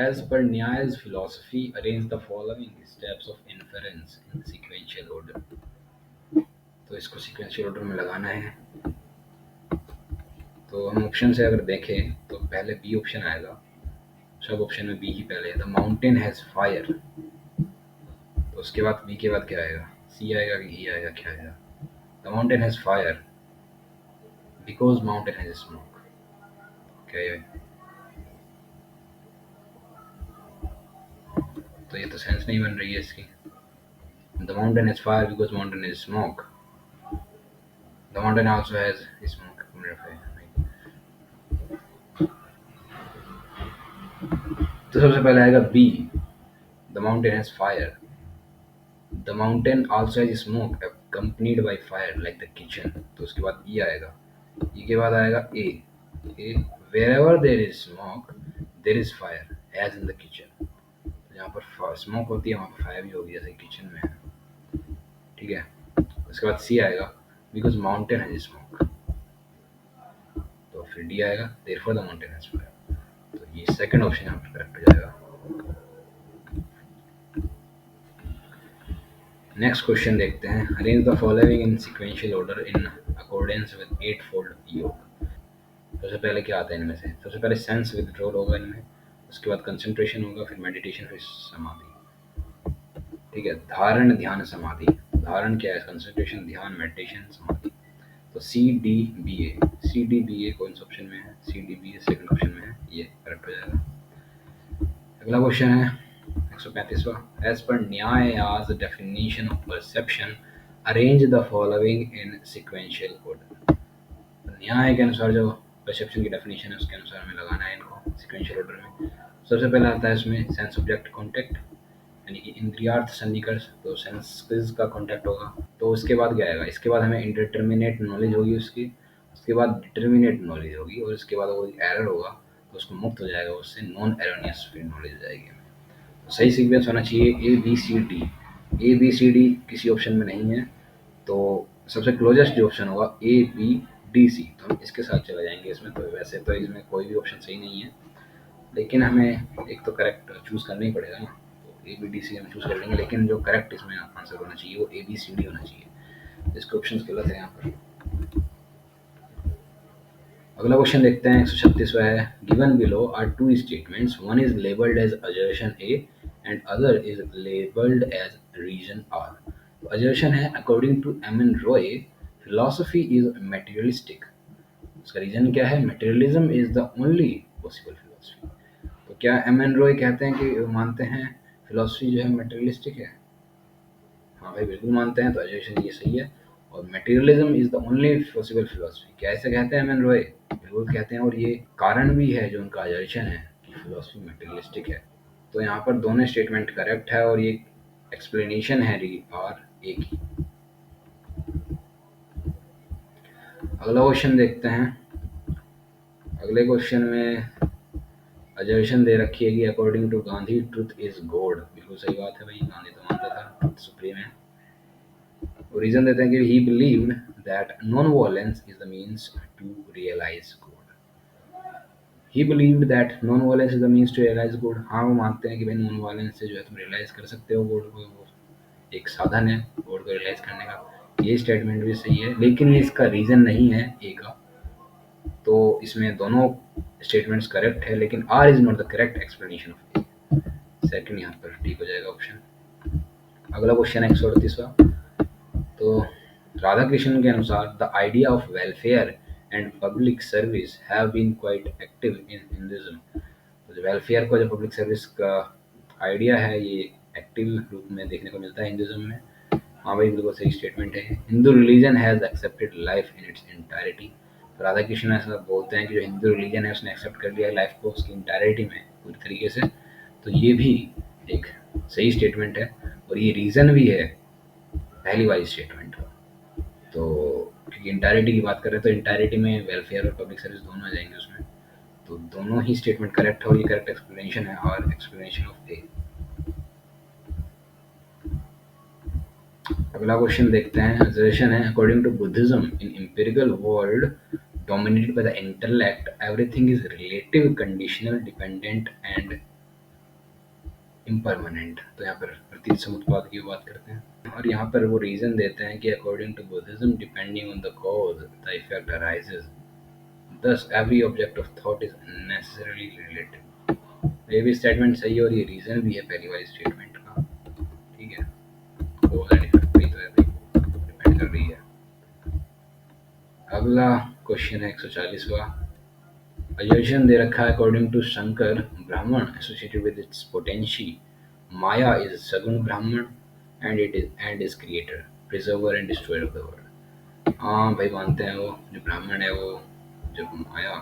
Speaker 1: As per Nyaya's philosophy, arrange the following steps of inference in sequential order. तो इसको sequential order में लगाना है। तो हम ऑप्शन से अगर देखें तो पहले बी ऑप्शन आएगा, सब ऑप्शन में बी ही पहले है। द माउंटेन हैज फायर, तो उसके बाद बी के बाद क्या आएगा, सी आएगा कि ई आएगा, क्या आएगा, the mountain has fire because mountain has smoke. क्या है, तो ये तो सेंस नहीं बन रही है इसकी। The mountain has fire because mountain has smoke, the mountain also has smoke. तो सबसे पहले आएगा B, the mountain has fire, the mountain also has smoke accompanied by fire like the kitchen। तो उसके बाद ई आएगा, ई के बाद आएगा ए, ए wherever there is smoke there is fire as in the kitchen। तो जहाँ पर स्मोक होती है वहाँ पर फायर भी होगी जैसे किचन में है, ठीक है। उसके बाद सी आएगा बिकॉज माउंटेन हैज स्मोक, तो फिर डी आएगा therefore the mountain has fire। तो ये सेकंड ऑप्शन यहाँ पर करेक्ट हो जाएगा। नेक्स्ट क्वेश्चन देखते हैं। Arrange the following in sequential order in accordance with eight fold yoga. सबसे पहले क्या आता है इनमें से, सबसे पहले सेंस विथड्रॉल होगा इनमें, उसके बाद कंसंट्रेशन होगा, फिर मेडिटेशन, फिर समाधि, ठीक है। धारण ध्यान समाधि, धारण क्या है, कंसंट्रेशन, ध्यान, मेडिटेशन, समाधि। तो सी डी बी ए, सी डी बी ए कौन सा ऑप्शन में है, सी डी बी ए सेकंड ऑप्शन में है, ये करेक्ट हो जाएगा। अगला क्वेश्चन है 135वां। As per न्याया's definition of perception, arrange the following in sequential order। न्याय के अनुसार जो परसेप्शन की डेफिनेशन है उसके अनुसार हमें लगाना है इनको सिक्वेंशियल ऑर्डर में। सबसे पहले आता है इसमें सेंस ऑब्जेक्ट कॉन्टैक्ट यानी कि इंद्रियार्थ सन्निकर्ष, तो सेंसेस का कॉन्टैक्ट होगा। तो उसके बाद क्या आएगा, इसके बाद हमें इंडिटर्मिनेट नॉलेज होगी उसकी, उसके बाद डिटर्मिनेट नॉलेज होगी, और उसके बाद वो एरर होगा तो उसको मुक्त हो जाएगा, उससे नॉन एरोनियस फिर नॉलेज हो जाएगी। तो सही सीक्वेंस होना चाहिए A B C D, A B C D किसी ऑप्शन में नहीं है, तो सबसे क्लोजेस्ट जो ऑप्शन होगा ए बी डी सी, तो हम इसके साथ चले जाएंगे इसमें। तो वैसे तो इसमें कोई भी ऑप्शन सही नहीं है, लेकिन हमें एक तो करेक्ट चूज़ करना ही पड़ेगा ना, तो ए बी डी सी हम चूज़ कर लेंगे, लेकिन जो करेक्ट इसमें आंसर होना चाहिए वो ए बी सी डी होना चाहिए, इसके ऑप्शन गलत है यहाँ पर। अगला क्वेश्चन देखते हैं 136वां है। Given below are two statements, one is labelled as assertion A and other is labelled as reason R. Assertion है according to M N Roy philosophy is materialistic, उसका रीजन क्या है, materialism is the only possible philosophy. तो क्या M N Roy कहते हैं कि मानते हैं फिलॉसफी जो है मटेरियलिस्टिक है, हाँ भाई बिल्कुल मानते हैं, तो असर्शन ये सही है। और materialism is the only possible philosophy, क्या ऐसे कहते हैं एम एन रॉय, बिल्कुल कहते हैं, और ये कारण भी है जो उनका असर्शन है कि फिलॉसफी मटेरियलिस्टिक है। तो यहाँ पर दोनों स्टेटमेंट करेक्ट है और ये एक्सप्लेनेशन है और एक ही। अगला क्वेश्चन देखते हैं अगले क्वेश्चन में अजर्शन दे रखी है कि according to Gandhi truth is God. बिल्कुल सही बात है भाई, गांधी तो मानता था ट्रुथ सुप्रीम है। और रीजन देते हैं कि he believed that non violence is the means to realise God. He believed that non violence is the means to realise God. हाँ, वो मानते हैं कि भाई नॉन वायलेंस से जो है तुम रियलाइज कर सकते हो गॉड को, वो एक साधन है गॉड को रियलाइज करने का। ये स्टेटमेंट भी सही है, लेकिन ये इसका रीजन नहीं है ए का। तो इसमें दोनों स्टेटमेंट्स करेक्ट है, लेकिन R is not the correct explanation of A. Second यहाँ पर ठीक हो जाएगा ऑप्शन। अगला क्वेश्चन है 138वां। तो राधा कृष्णन के अनुसार the idea of welfare and public service have been quite active in Hinduism. तो जो वेलफेयर को, जो पब्लिक सर्विस का आइडिया है, ये एक्टिव रूप में देखने को मिलता है हिंदुइज्म में। हाँ भाई, बिल्कुल सही स्टेटमेंट है। Hindu religion has accepted life in its entirety. तो राधा कृष्ण ऐसा बोलते हैं कि जो हिंदू रिलीजन है उसने एक्सेप्ट कर लिया है लाइफ को उसकी इंटायरिटी में, पूरी तरीके से। तो ये भी एक सही स्टेटमेंट है, और ये रीज़न भी है पहली वाली स्टेटमेंट का। तो क्योंकि इंटायरिटी की बात कर रहे हैं, तो इंटायरिटी में वेलफेयर और पब्लिक सर्विस दोनों आ जाएंगे उसमें। तो दोनों ही स्टेटमेंट करेक्ट है, और ये करेक्ट एक्सप्लेनेशन है, और एक्सप्लेनेशन ऑफ ए। अगला क्वेश्चन देखते हैं। सजेशन है according to Buddhism in empirical world dominated by the intellect, everything is relative, conditional, dependent and impermanent। तो यहाँ पर प्रतीत समुत्पाद की बात करते हैं, और यहाँ पर वो रीजन देते हैं कि according to Buddhism depending on the cause the effect arises, thus every object of thought is necessarily relative। ये भी स्टेटमेंट सही है, और ये रीजन भी है पहली वाली स्टेटमेंट का। ठीक है, कॉज एंड इफेक्ट भी तो है भाई, डिपेंड कर रही है। अगला क्वेश्चन है 140वां। Assertion दे रखा है according to Shankar Brahman associated with its potency Maya is Saguna Brahman and is creator preserver and destroyer of the world. हाँ भाई, मानते हैं वो जो ब्राह्मण है वो जब माया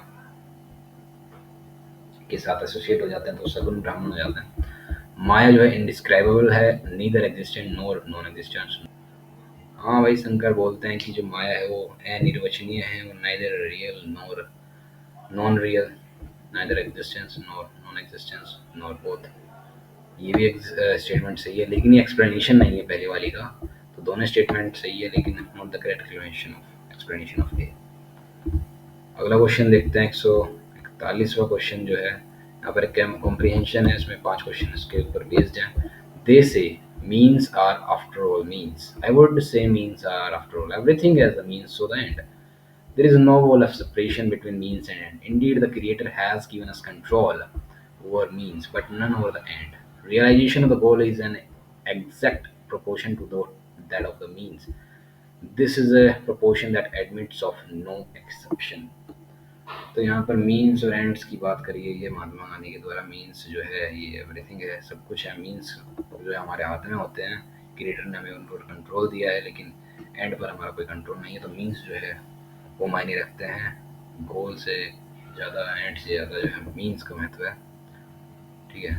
Speaker 1: के साथ एसोसिएट हो जाते हैं तो सगुण ब्राह्मण हो जाते हैं। माया जो है इनडिस्क्राइबेबल है, neither existent nor non existence. हाँ भाई, शंकर बोलते हैं कि जो माया है वो अनिर्वचनीय है, वो neither real nor non real, neither existence nor non-existence nor both। ये भी एक स्टेटमेंट सही है, लेकिन ये एक्सप्लेनेशन नहीं है पहले वाली का। तो दोनों स्टेटमेंट सही है, लेकिन not the correct explanation of A. अगला क्वेश्चन देखते हैं 141वां क्वेश्चन जो है। यहाँ पर एक कॉम्प्रिहेंशन है, इसमें 5 क्वेश्चन इसके ऊपर बेस्ड हैं। दे से means are after all means, I would say means are after all, everything has a means so the end। There is no wall of separation between means and end. Indeed, the Creator has given us control over means, but none over the end. Realization of the goal is an exact proportion to that of the means. This is a proportion that admits of no exception। तो यहाँ पर means और ends की बात करिए, ये महात्मा गांधी के द्वारा। मीन्स जो है ये एवरीथिंग है, सब कुछ है। मीन्स जो है हमारे हाथ में होते हैं, क्रिएटर ने हमें उन पर कंट्रोल दिया है, लेकिन एंड पर हमारा कोई कंट्रोल नहीं है। तो मीन्स जो है वो मायने रखते हैं, गोल से ज़्यादा, एंड से ज़्यादा जो है मीन्स का महत्व है। ठीक है,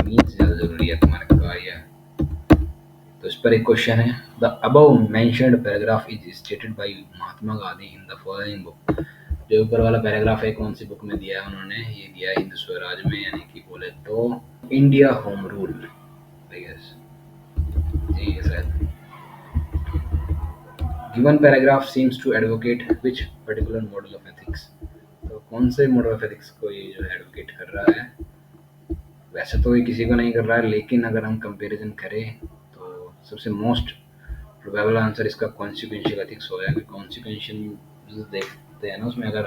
Speaker 1: मीन्स ज़्यादा ज़रूरी है, तुम्हारे कहा यह। तो इस पर एक क्वेश्चन है। The above mentioned paragraph is stated by Mahatma Gandhi in the following book. जो ऊपर वाला पैराग्राफ है कौन सी बुक में दिया है उन्होंने? ये दिया है हिंदू स्वराज में, यानी कि बोले तो इंडिया होम रूल। जी शायद। Given paragraph seems to advocate which particular model of ethics. तो कौन से मॉडल ऑफ एथिक्स को ये जो है एडवोकेट कर रहा है? वैसे तो ये किसी को नहीं कर रहा है, लेकिन अगर हम कंपैरिजन करें तो सबसे मोस्ट प्रोबेबल आंसर इसका कॉन्सिक्वेंशियल एथिक्स हो जाएगा। कॉन्सिक्वेंशियल देखते हैं ना, उसमें अगर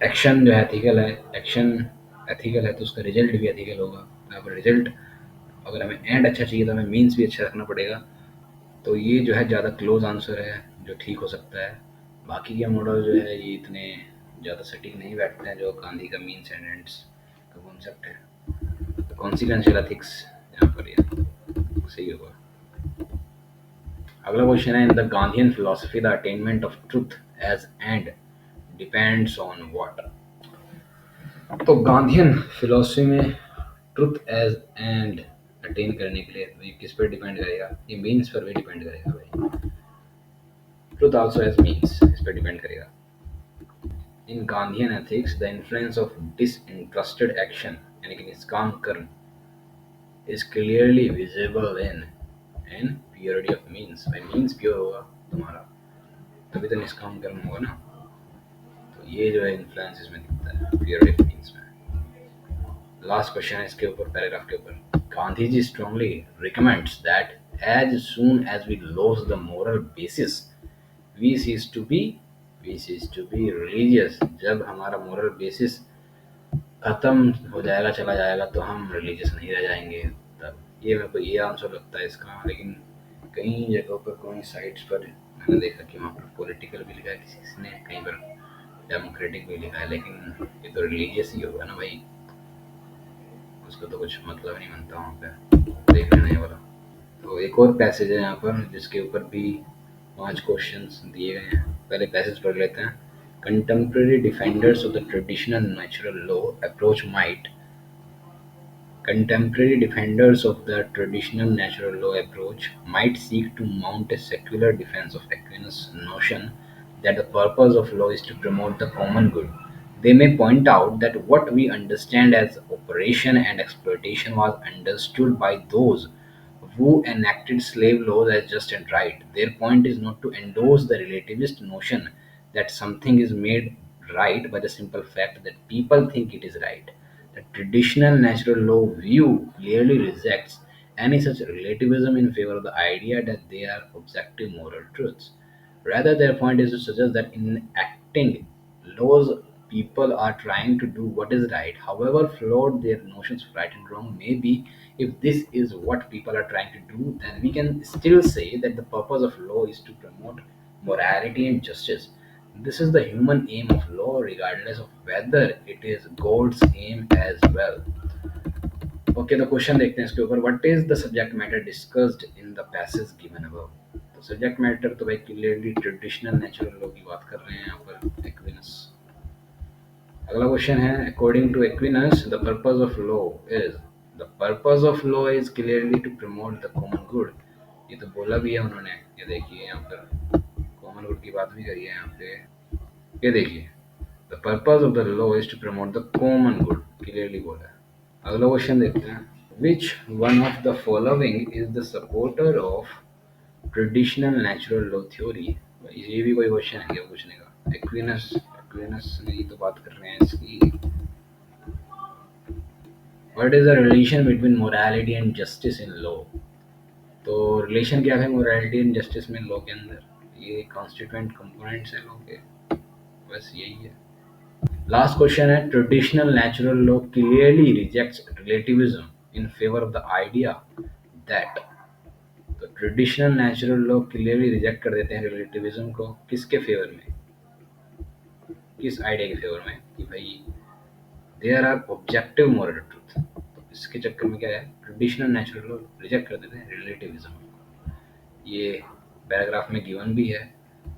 Speaker 1: एक्शन जो है एथिकल है, एक्शन एथिकल है, तो उसका रिजल्ट भी एथिकल होगा। तो यहाँ पर रिजल्ट, अगर हमें एंड अच्छा चाहिए तो हमें मीन्स भी अच्छा रखना पड़ेगा। तो ये जो है ज़्यादा क्लोज आंसर है, जो ठीक हो सकता है। बाकी के मॉडल जो है ये इतने ज़्यादा सटीक नहीं बैठते हैं, जो गांधी का मीन्स एंड एंड्स का कॉन्सेप्ट है। तो कॉन्सिक्वेंशियल एथिक्स यहाँ पर ये सही होगा। अगला क्वेश्चन है। In the Gandhian philosophy the attainment of truth as end depends on what. तो गांधीयन फिलोसफी में ट्रुथ एज एंड अटेन करने के लिए ये किस पर डिपेंड करेगा? ये मीन्स पर भी डिपेंड करेगा भाई। ट्रुथ आल्सो एज मीन्स, इस पर डिपेंड करेगा। In Gandhian ethics the influence of disinterested action यानी कि निष्काम कर्म is clearly visible in purity of means. भाई मीन्स प्योर होगा तुम्हारा तभी तो निष्काम कर्म होगा ना। तो ये जो है इन्फ्लुएंस इसमें दिखता है प्योरिटी ऑफ मीन्स में। लास्ट क्वेश्चन है इसके ऊपर, पैराग्राफ के ऊपर। Gandhi ji strongly recommends that as soon as we loss the moral basis we cease to be religious. जब हमारा मोरल बेसिस खत्म हो जाएगा, चला जाएगा, तो हम रिलीजियस नहीं रह जाएंगे। तब ये मेरे को ये आंसर लगता है इसका। लेकिन कई जगहों पर, कई साइट्स पर मैंने देखा कि वहाँ पर पॉलिटिकल भी लिखा है, किसी किसी ने कहीं पर डेमोक्रेटिक भी लिखा है, लेकिन ये तो रिलीजियस ही होगा ना भाई, उसका तो कुछ मतलब नहीं बनता वहाँ पे, देख लेना ये वाला। तो एक और पैसेज है यहाँ पर जिसके ऊपर भी 5 क्वेश्चंस दिए गए हैं। पहले पैसेज पढ़ लेते हैं। Contemporary defenders of the traditional natural law approach might Contemporary defenders of the traditional natural law approach might seek to mount a secular defense of Aquinas' notion that the purpose of law is to promote the common good. They may point out that what we understand as operation and exploitation was understood by those who enacted slave laws as just and right. Their point is not to endorse the relativist notion that something is made right by the simple fact that people think it is right. The traditional natural law view clearly rejects any such relativism in favor of the idea that they are objective moral truths. Rather, their point is to suggest that in acting laws, people are trying to do what is right, however flawed their notions of right and wrong may be. If this is what people are trying to do, then we can still say that the purpose of law is to promote morality and justice. This is the human aim of law, regardless of whether it is God's aim as well. Okay, तो question देखते हैं इसके ऊपर। What is the subject matter discussed in the passage given above. तो subject matter तो भाई clearly traditional natural law की बात कर रहे हैं यहाँ पर, एक्विनस। अगला क्वेश्चन है, according to Aquinas the purpose of law is, the purpose of law is clearly to promote the common good. ये तो बोला भी है उन्होंने, ये देखिए यहाँ पर कॉमन गुड की बात भी करी है यहाँ पे, ये देखिए the purpose of the law is to promote the common good, clearly बोला है। अगला क्वेश्चन देखते हैं। Which one of the following is the supporter of traditional natural law theory? ये भी कोई क्वेश्चन है क्या पूछने का। एक्विनस ने ही तो बात कर रहे हैं इसकी। What is the relation between morality and justice in law? तो रिलेशन क्या है मोरालिटी एंड जस्टिस में लॉ के अंदर? ये कॉन्स्टिट्यूएंट कंपोनेंट्स हैं लॉ के, बस यही है। लास्ट क्वेश्चन है, traditional natural law clearly rejects relativism in favour of the idea that. तो traditional natural law clearly reject कर देते हैं रिलेटिविज्म को, किसके फेवर में, किस आइडिया के फेवर में कि भाई there are objective moral truth. तो इसके चक्कर में क्या है, ट्रेडिशनल नेचुरल लॉ रिजेक्ट कर देते हैं रिलेटिविज्म को। ये पैराग्राफ में गिवन भी है,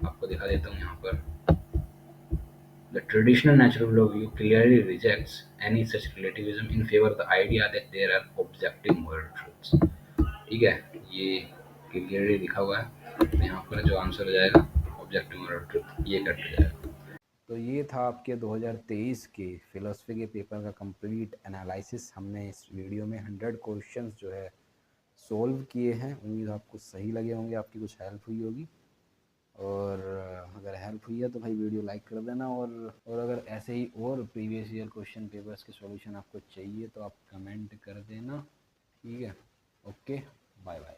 Speaker 1: आपको दिखा देता हूँ यहाँ पर। The traditional natural law view clearly rejects any such relativism in favor of the idea that there are objective moral truths. ठीक है, ये क्लियरली लिखा हुआ है, तो यहाँ पर जो आंसर हो जाएगा ऑब्जेक्टिव मोरल ट्रुथ, ये कट जाएगा। तो ये था आपके 2023 के फिलोसफी के पेपर का कंप्लीट एनालिसिस। हमने इस वीडियो में 100 क्वेश्चंस जो है सोल्व किए हैं। उम्मीद आपको सही लगे होंगे, आपकी कुछ हेल्प हुई होगी। और अगर हेल्प हुई है तो भाई वीडियो लाइक कर देना। और अगर ऐसे ही और प्रीवियस ईयर क्वेश्चन पेपर्स के सॉल्यूशन आपको चाहिए तो आप कमेंट कर देना। ठीक है, ओके, बाय बाय।